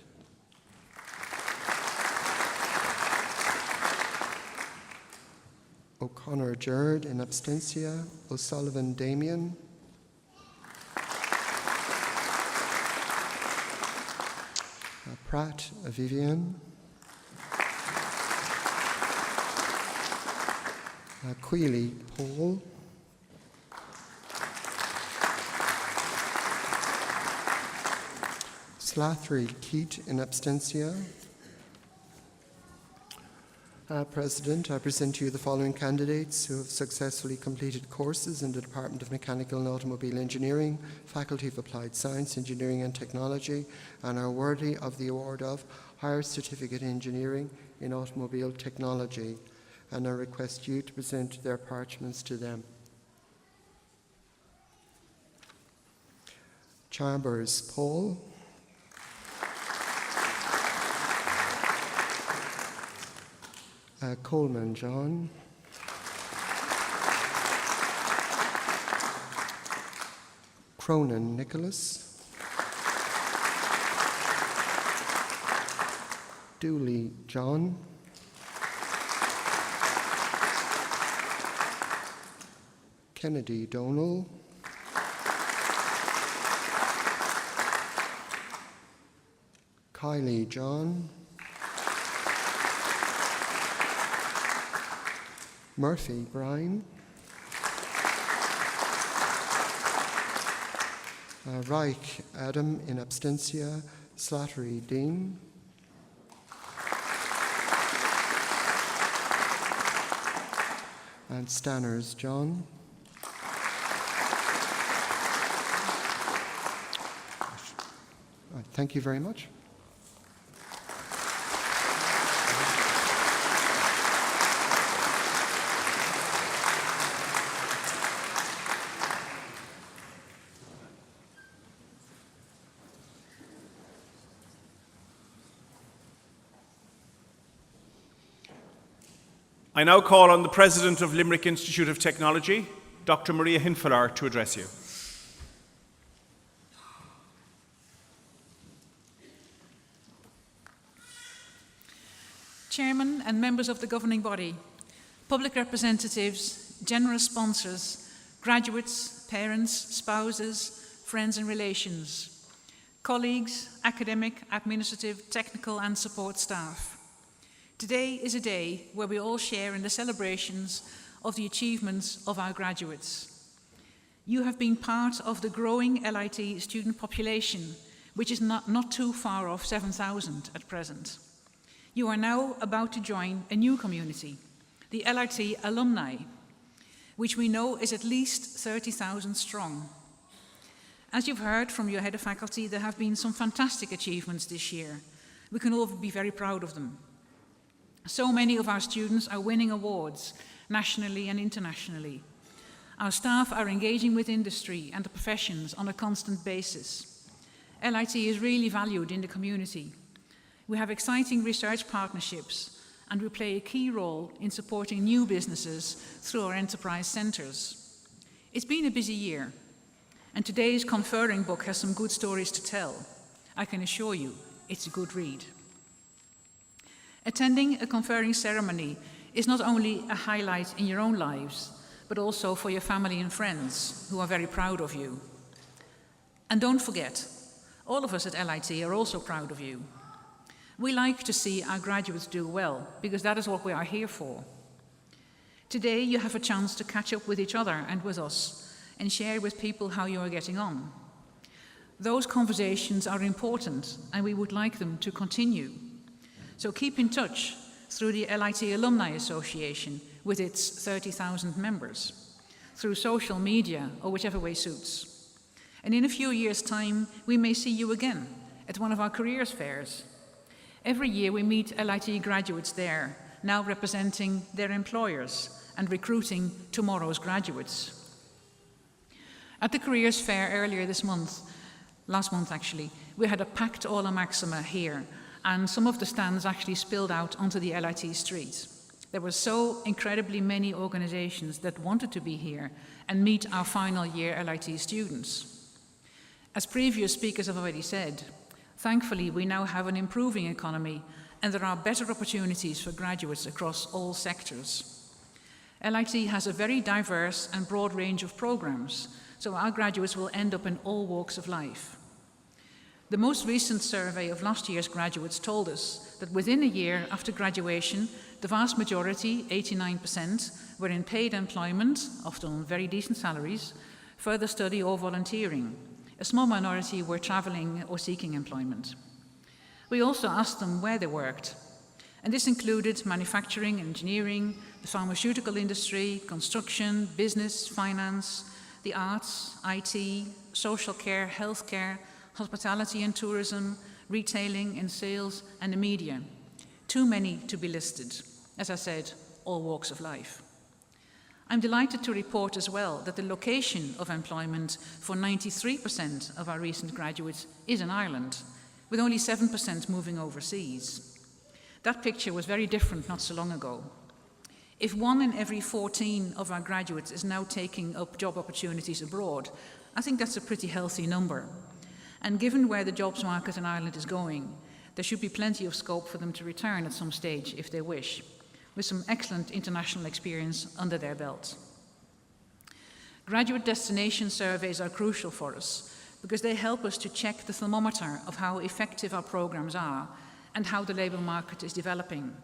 O'Connor Jared in abstentia. O'Sullivan Damien. Pratt Vivian. Quealy Paul. Slathery Keat in abstentia. President, I present to you the following candidates who have successfully completed courses in the Department of Mechanical and Automobile Engineering, Faculty of Applied Science, Engineering and Technology, and are worthy of the award of Higher Certificate Engineering in Automobile Technology. And I request you to present their parchments to them. Chambers Paul. Coleman John. Cronin Nicholas. Dooley John. Kennedy Donal. Kylie John. Murphy Brian. Reich Adam in abstentia. Slattery Dean. And Stanners John. Thank you very much. I now call on the President of Limerick Institute of Technology, Dr. Maria Hinfelar, to address you. Chairman and members of the governing body, public representatives, generous sponsors, graduates, parents, spouses, friends and relations, colleagues, academic, administrative, technical and support staff. Today is a day where we all share in the celebrations of the achievements of our graduates. You have been part of the growing LIT student population, which is not too far off 7,000 at present. You are now about to join a new community, the LIT alumni, which we know is at least 30,000 strong. As you've heard from your head of faculty, there have been some fantastic achievements this year. We can all be very proud of them. So many of our students are winning awards, nationally and internationally. Our staff are engaging with industry and the professions on a constant basis. LIT is really valued in the community. We have exciting research partnerships, and we play a key role in supporting new businesses through our enterprise centres. It's been a busy year, and today's Conferring book has some good stories to tell. I can assure you, it's a good read. Attending a conferring ceremony is not only a highlight in your own lives, but also for your family and friends who are very proud of you. And don't forget, all of us at LIT are also proud of you. We like to see our graduates do well, because that is what we are here for. Today you have a chance to catch up with each other and with us, and share with people how you are getting on. Those conversations are important, and we would like them to continue. So keep in touch through the LIT Alumni Association with its 30,000 members, through social media or whichever way suits. And in a few years' time, we may see you again at one of our careers fairs. Every year we meet LIT graduates there, now representing their employers and recruiting tomorrow's graduates. At the careers fair earlier this month, last month actually, we had a packed Aula Maxima here, and some of the stands actually spilled out onto the LIT street. There were so incredibly many organisations that wanted to be here and meet our final year LIT students. As previous speakers have already said, thankfully we now have an improving economy, and there are better opportunities for graduates across all sectors. LIT has a very diverse and broad range of programmes, so our graduates will end up in all walks of life. The most recent survey of last year's graduates told us that within a year after graduation, the vast majority, 89%, were in paid employment, often on very decent salaries, further study or volunteering. A small minority were travelling or seeking employment. We also asked them where they worked, and this included manufacturing, engineering, the pharmaceutical industry, construction, business, finance, the arts, IT, social care, healthcare, hospitality and tourism, retailing and sales, and the media. Too many to be listed. As I said, all walks of life. I'm delighted to report as well that the location of employment for 93% of our recent graduates is in Ireland, with only 7% moving overseas. That picture was very different not so long ago. If 1 in every 14 of our graduates is now taking up job opportunities abroad, I think that's a pretty healthy number. And given where the jobs market in Ireland is going, there should be plenty of scope for them to return at some stage if they wish, with some excellent international experience under their belt. Graduate destination surveys are crucial for us because they help us to check the thermometer of how effective our programmes are and how the labour market is developing.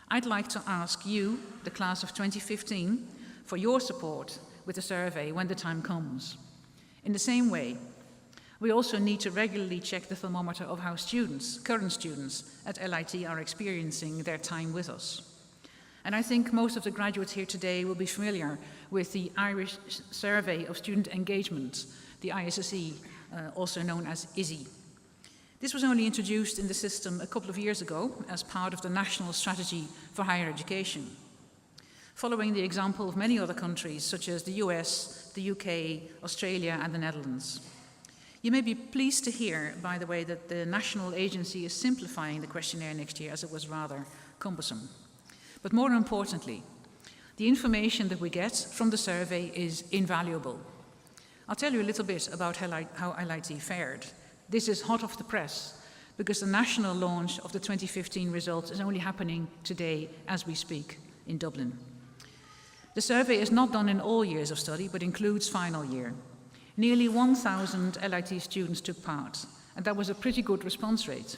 I'd like to ask you, the class of 2015, for your support with the survey when the time comes. In the same way, we also need to regularly check the thermometer of how students, current students at LIT, are experiencing their time with us. And I think most of the graduates here today will be familiar with the Irish Survey of Student Engagement, the ISSE, also known as ISSE. This was only introduced in the system a couple of years ago as part of the National Strategy for Higher Education, following the example of many other countries such as the US, the UK, Australia and the Netherlands. You may be pleased to hear, by the way, that the national agency is simplifying the questionnaire next year as it was rather cumbersome. But more importantly, the information that we get from the survey is invaluable. I'll tell you a little bit about how LIT fared. This is hot off the press. because the national launch of the 2015 results is only happening today as we speak in Dublin. The survey is not done in all years of study, but includes final year. Nearly 1,000 LIT students took part, and that was a pretty good response rate,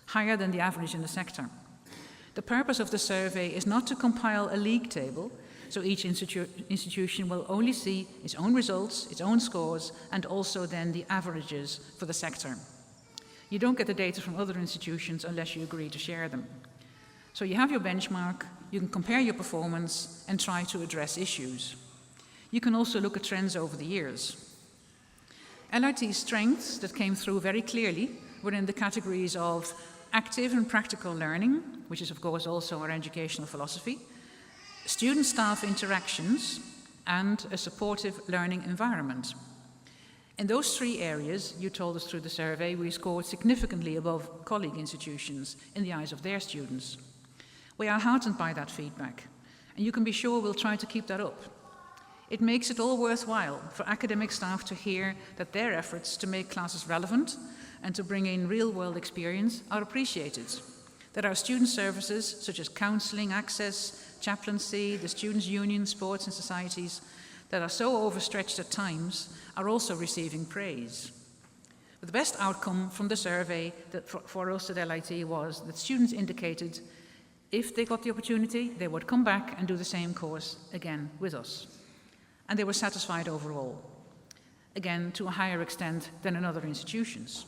higher than the average in the sector. The purpose of the survey is not to compile a league table, so each institution will only see its own results, its own scores, and also then the averages for the sector. You don't get the data from other institutions unless you agree to share them. So you have your benchmark, you can compare your performance and try to address issues. You can also look at trends over the years. LIT's strengths that came through very clearly were in the categories of active and practical learning, which is of course also our educational philosophy, student-staff interactions, and a supportive learning environment. In those three areas, you told us through the survey, we scored significantly above colleague institutions in the eyes of their students. We are heartened by that feedback, and you can be sure we'll try to keep that up. It makes it all worthwhile for academic staff to hear that their efforts to make classes relevant and to bring in real-world experience are appreciated, that our student services, such as counselling, access, chaplaincy, the Students' Union, sports and societies, that are so overstretched at times, are also receiving praise. But the best outcome from the survey that for us at LIT was that students indicated if they got the opportunity, they would come back and do the same course again with us. And they were satisfied overall, again to a higher extent than in other institutions.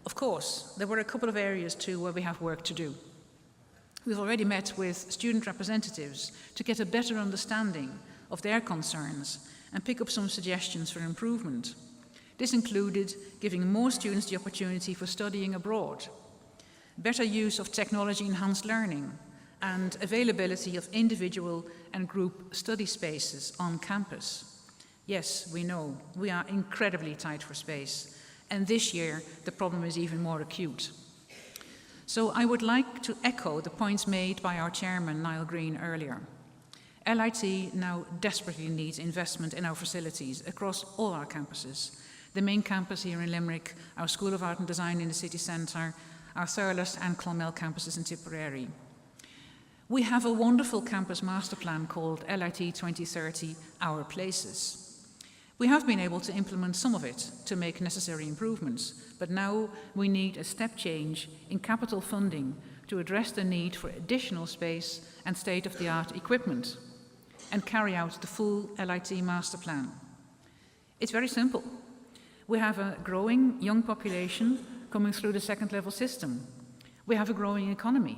Of course, there were a couple of areas too where we have work to do. We've already met with student representatives to get a better understanding of their concerns and pick up some suggestions for improvement. This included giving more students the opportunity for studying abroad, better use of technology-enhanced learning, and availability of individual and group study spaces on campus. Yes, we know, we are incredibly tight for space, and this year the problem is even more acute. So I would like to echo the points made by our chairman, Niall Green, earlier. LIT now desperately needs investment in our facilities across all our campuses. The main campus here in Limerick, our School of Art and Design in the city centre, our Thurles and Clonmel campuses in Tipperary. We have a wonderful campus master plan called LIT 2030, Our Places. We have been able to implement some of it to make necessary improvements, but now we need a step change in capital funding to address the need for additional space and state-of-the-art equipment and carry out the full LIT master plan. It's very simple. We have a growing young population coming through the second level system. We have a growing economy.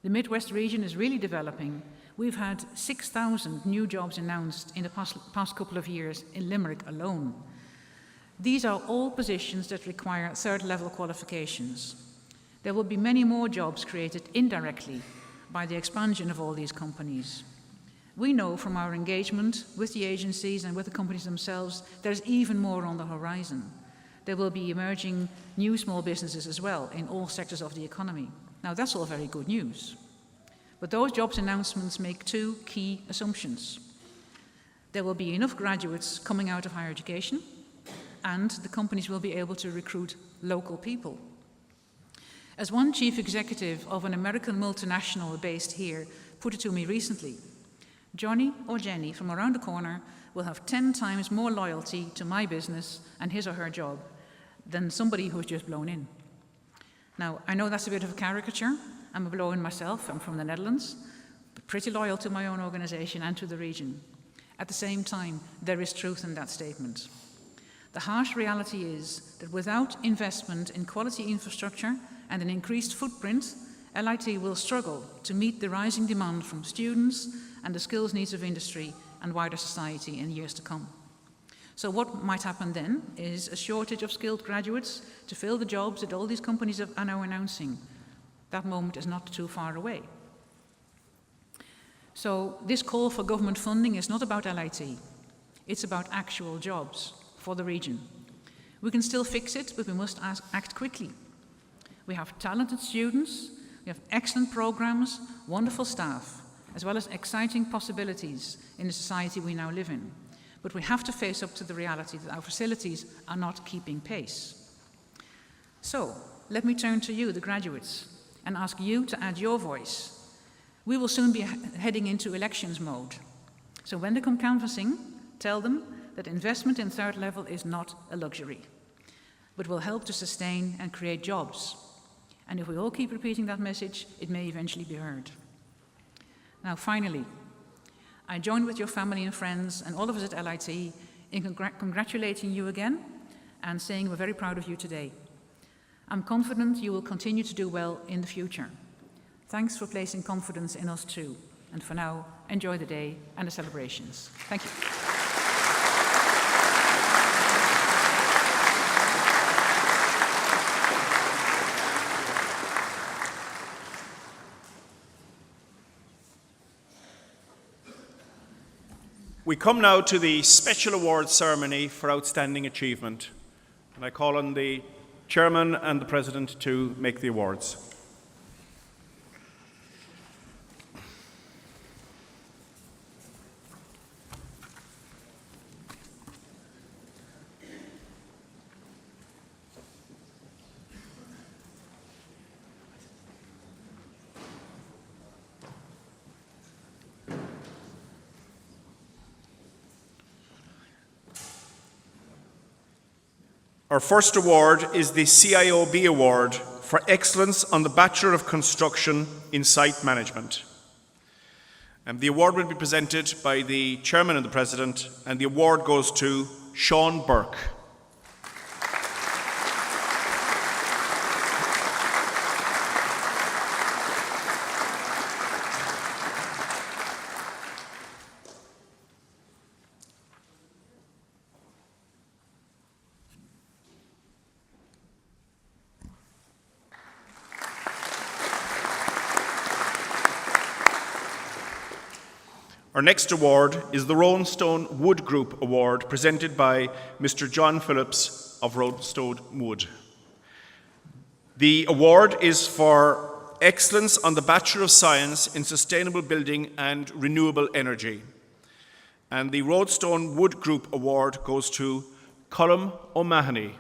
The Midwest region is really developing. We've had 6,000 new jobs announced in the past couple of years in Limerick alone. These are all positions that require third-level qualifications. There will be many more jobs created indirectly by the expansion of all these companies. We know from our engagement with the agencies and with the companies themselves, there's even more on the horizon. There will be emerging new small businesses as well in all sectors of the economy. Now, that's all very good news. But those jobs announcements make two key assumptions. There will be enough graduates coming out of higher education, and the companies will be able to recruit local people. As one chief executive of an American multinational based here put it to me recently, Johnny or Jenny from around the corner will have 10 times more loyalty to my business and his or her job than somebody who's just blown in. Now, I know that's a bit of a caricature. I'm a blow-in myself. I'm from the Netherlands, but pretty loyal to my own organisation and to the region. At the same time, there is truth in that statement. The harsh reality is that without investment in quality infrastructure and an increased footprint, LIT will struggle to meet the rising demand from students and the skills needs of industry and wider society in years to come. So what might happen then is a shortage of skilled graduates to fill the jobs that all these companies are now announcing. That moment is not too far away. So this call for government funding is not about LIT. It's about actual jobs for the region. We can still fix it, but we must act quickly. We have talented students, we have excellent programs, wonderful staff, as well as exciting possibilities in the society we now live in. But we have to face up to the reality that our facilities are not keeping pace. So, let me turn to you, the graduates, and ask you to add your voice. We will soon be heading into elections mode. So when they come canvassing, tell them that investment in third level is not a luxury, but will help to sustain and create jobs. And if we all keep repeating that message, it may eventually be heard. Now, finally, I join with your family and friends and all of us at LIT in congratulating you again and saying we're very proud of you today. I'm confident you will continue to do well in the future. Thanks for placing confidence in us too. And for now, enjoy the day and the celebrations. Thank you. We come now to the special awards ceremony for outstanding achievement. And I call on the Chairman and the President to make the awards. Our first award is the CIOB Award for Excellence on the Bachelor of Construction in Site Management. The award will be presented by the Chairman and the President, and the award goes to Sean Burke. Our next award is the Roanstone Wood Group Award, presented by Mr. John Phillips of Roanstone Wood. The award is for excellence on the Bachelor of Science in Sustainable Building and Renewable Energy. And the Roanstone Wood Group Award goes to Colm O'Mahony.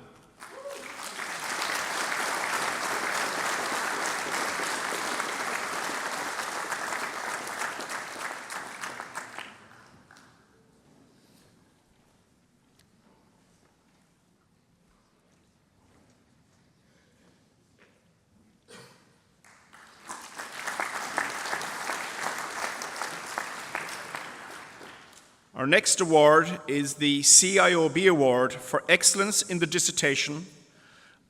Our next award is the CIOB Award for Excellence in the Dissertation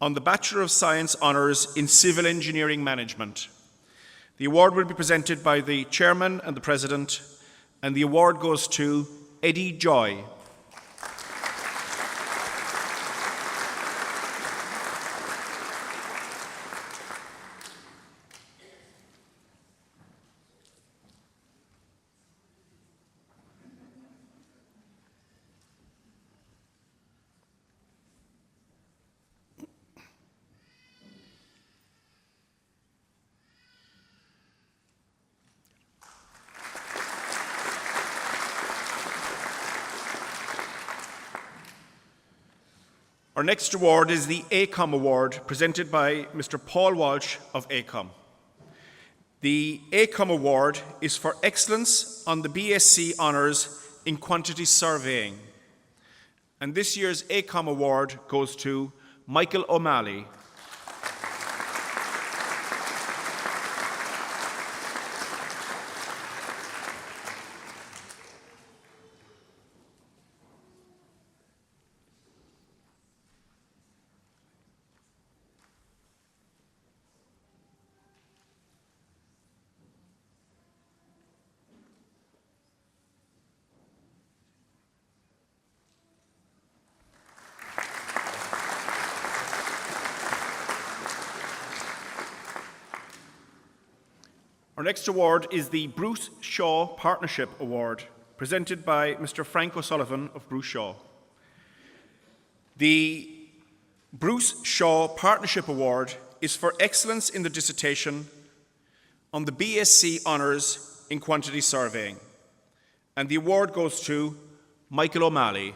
on the Bachelor of Science Honours in Civil Engineering Management. The award will be presented by the Chairman and the President, and the award goes to Eddie Joy. Our next award is the ACOM Award, presented by Mr. Paul Walsh of ACOM. The ACOM Award is for excellence on the BSc Honours in Quantity Surveying. And this year's ACOM Award goes to Michael O'Malley. Our next award is the Bruce Shaw Partnership Award, presented by Mr. Frank O'Sullivan of Bruce Shaw. The Bruce Shaw Partnership Award is for excellence in the dissertation on the BSc Honours in Quantity Surveying, and the award goes to Michael O'Malley.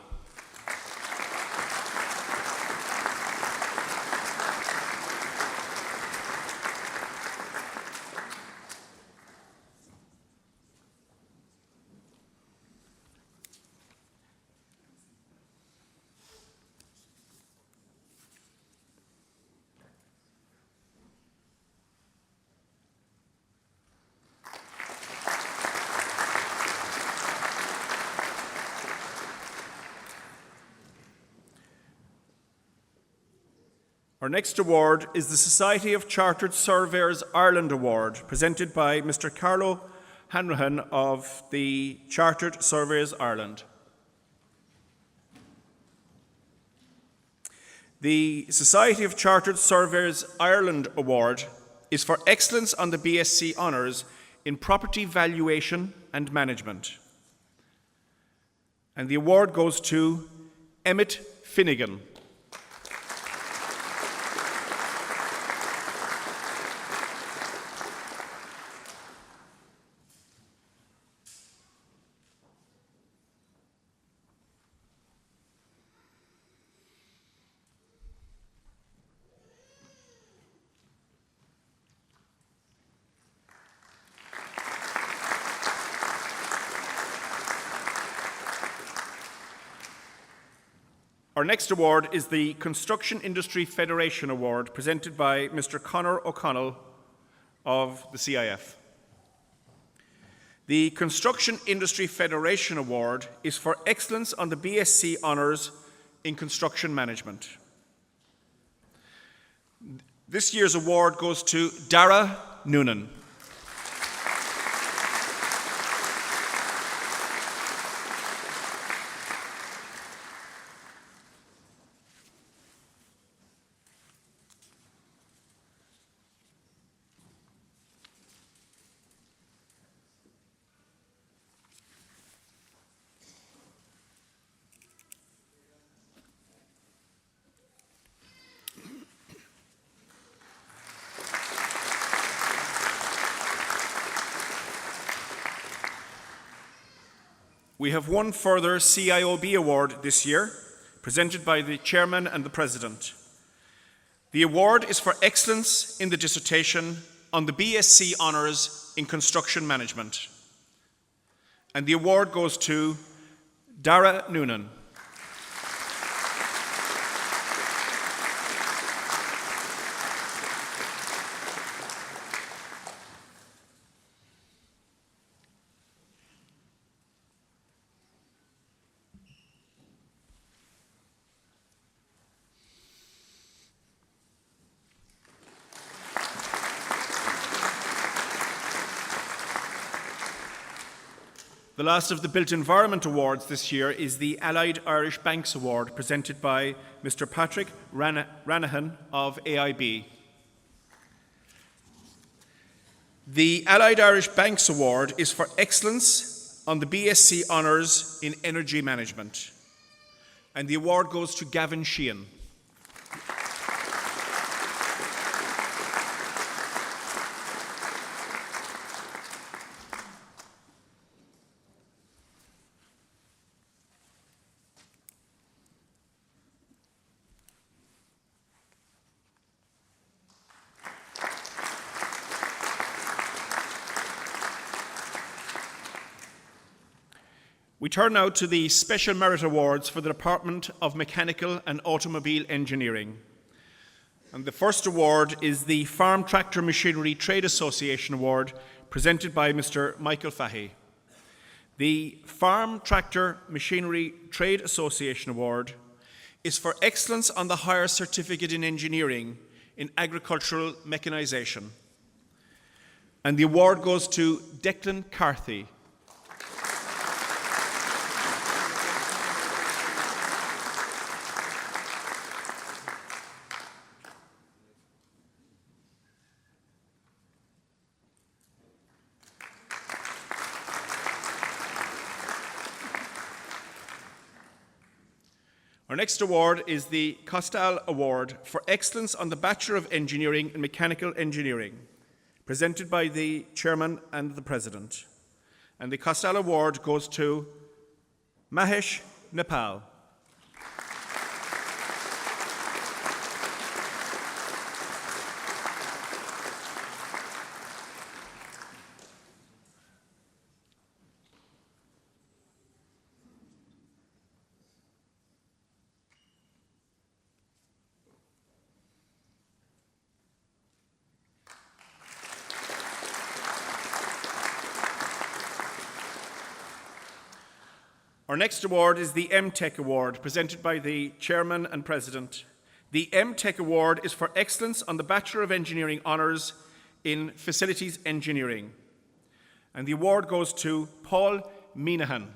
Our next award is the Society of Chartered Surveyors Ireland Award, presented by Mr. Carlo Hanrahan of the Chartered Surveyors Ireland. The Society of Chartered Surveyors Ireland Award is for excellence on the BSc Honours in Property Valuation and Management. And the award goes to Emmett Finnegan. Our next award is the Construction Industry Federation Award, presented by Mr. Conor O'Connell of the CIF. The Construction Industry Federation Award is for excellence on the BSc Honours in Construction Management. This year's award goes to Dara Noonan. We have one further CIOB award this year, presented by the Chairman and the President. The award is for excellence in the dissertation on the BSc Honours in Construction Management. And the award goes to Dara Noonan. The last of the Built Environment Awards this year is the Allied Irish Banks Award, presented by Mr. Patrick Ranahan of AIB. The Allied Irish Banks Award is for excellence on the BSc Honours in Energy Management. And the award goes to Gavin Sheehan. We turn now to the Special Merit Awards for the Department of Mechanical and Automobile Engineering. And the first award is the Farm Tractor Machinery Trade Association Award, presented by Mr. Michael Fahy. The Farm Tractor Machinery Trade Association Award is for excellence on the Higher Certificate in Engineering in Agricultural Mechanisation. And the award goes to Declan Carthy. Our next award is the Costal Award for Excellence on the Bachelor of Engineering in Mechanical Engineering, presented by the Chairman and the President. And the Costal Award goes to Mahesh Nepal. Our next award is the MTech Award, presented by the Chairman and President. The M-Tech Award is for excellence on the Bachelor of Engineering honours in Facilities Engineering. And the award goes to Paul Minahan.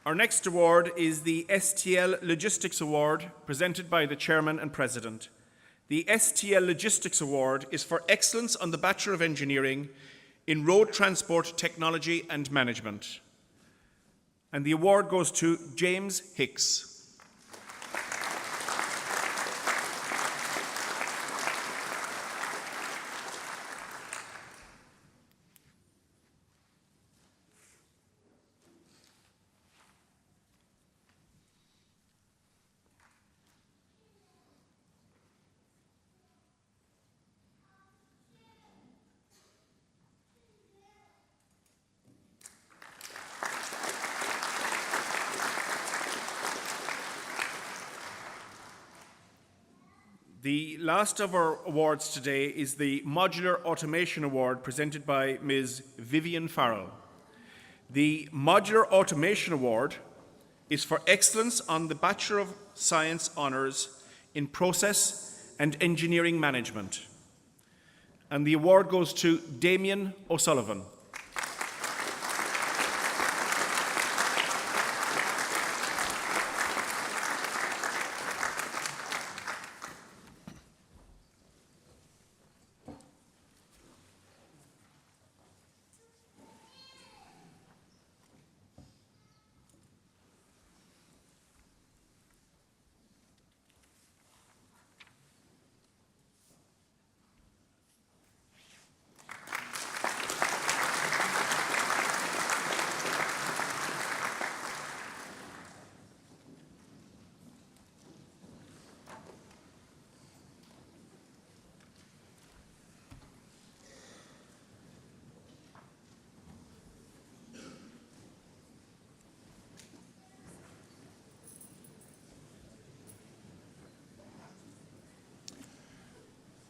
Our next award is the STL Logistics Award, presented by the Chairman and President. The STL Logistics Award is for excellence on the Bachelor of Engineering in Road Transport Technology and Management. And the award goes to James Hicks. The last of our awards today is the Modular Automation Award, presented by Ms. Vivian Farrell. The Modular Automation Award is for excellence on the Bachelor of Science honours in Process and Engineering Management. And the award goes to Damien O'Sullivan.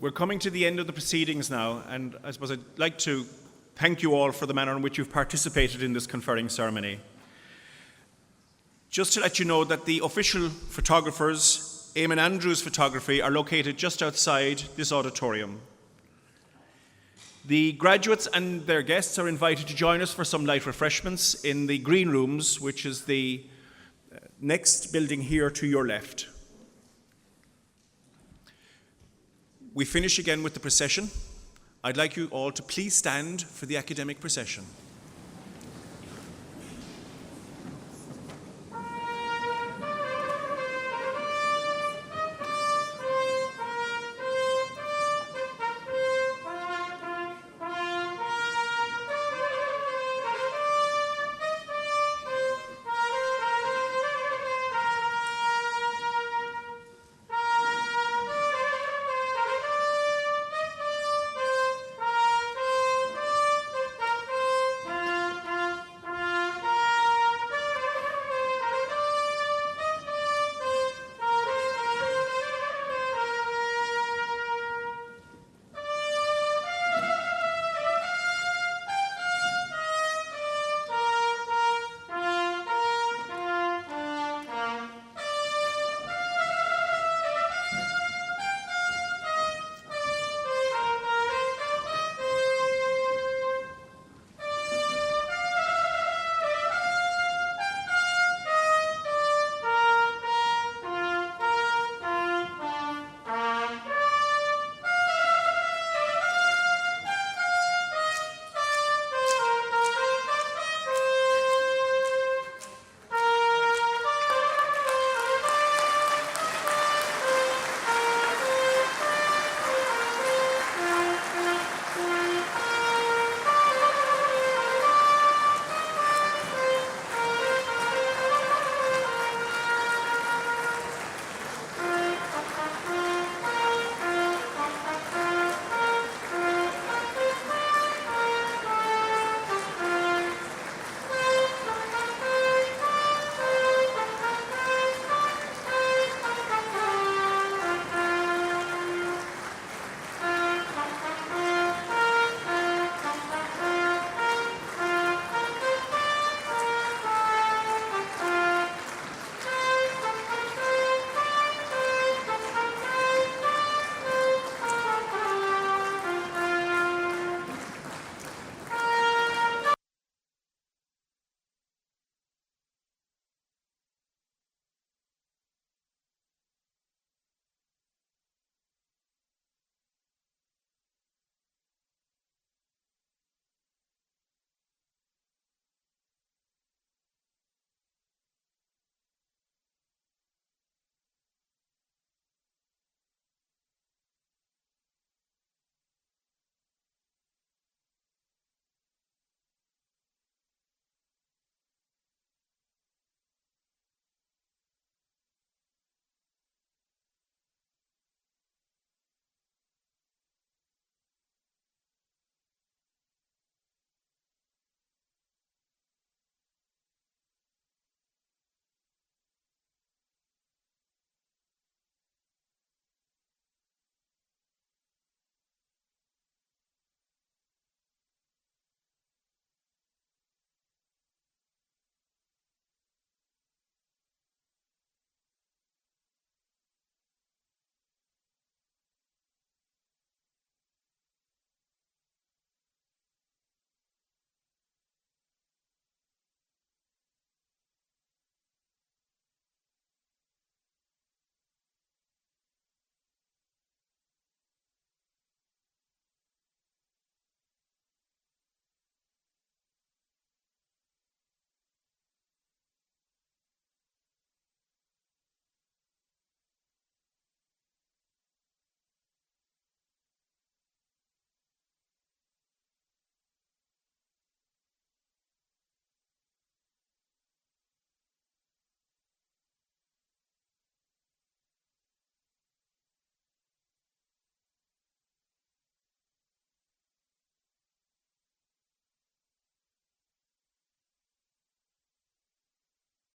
We're coming to the end of the proceedings now, and I suppose I'd like to thank you all for the manner in which you've participated in this conferring ceremony. Just to let you know that the official photographers, Eamon Andrews Photography, are located just outside this auditorium. The graduates and their guests are invited to join us for some light refreshments in the green rooms, which is the next building here to your left. We finish again with the procession. I'd like you all to please stand for the academic procession.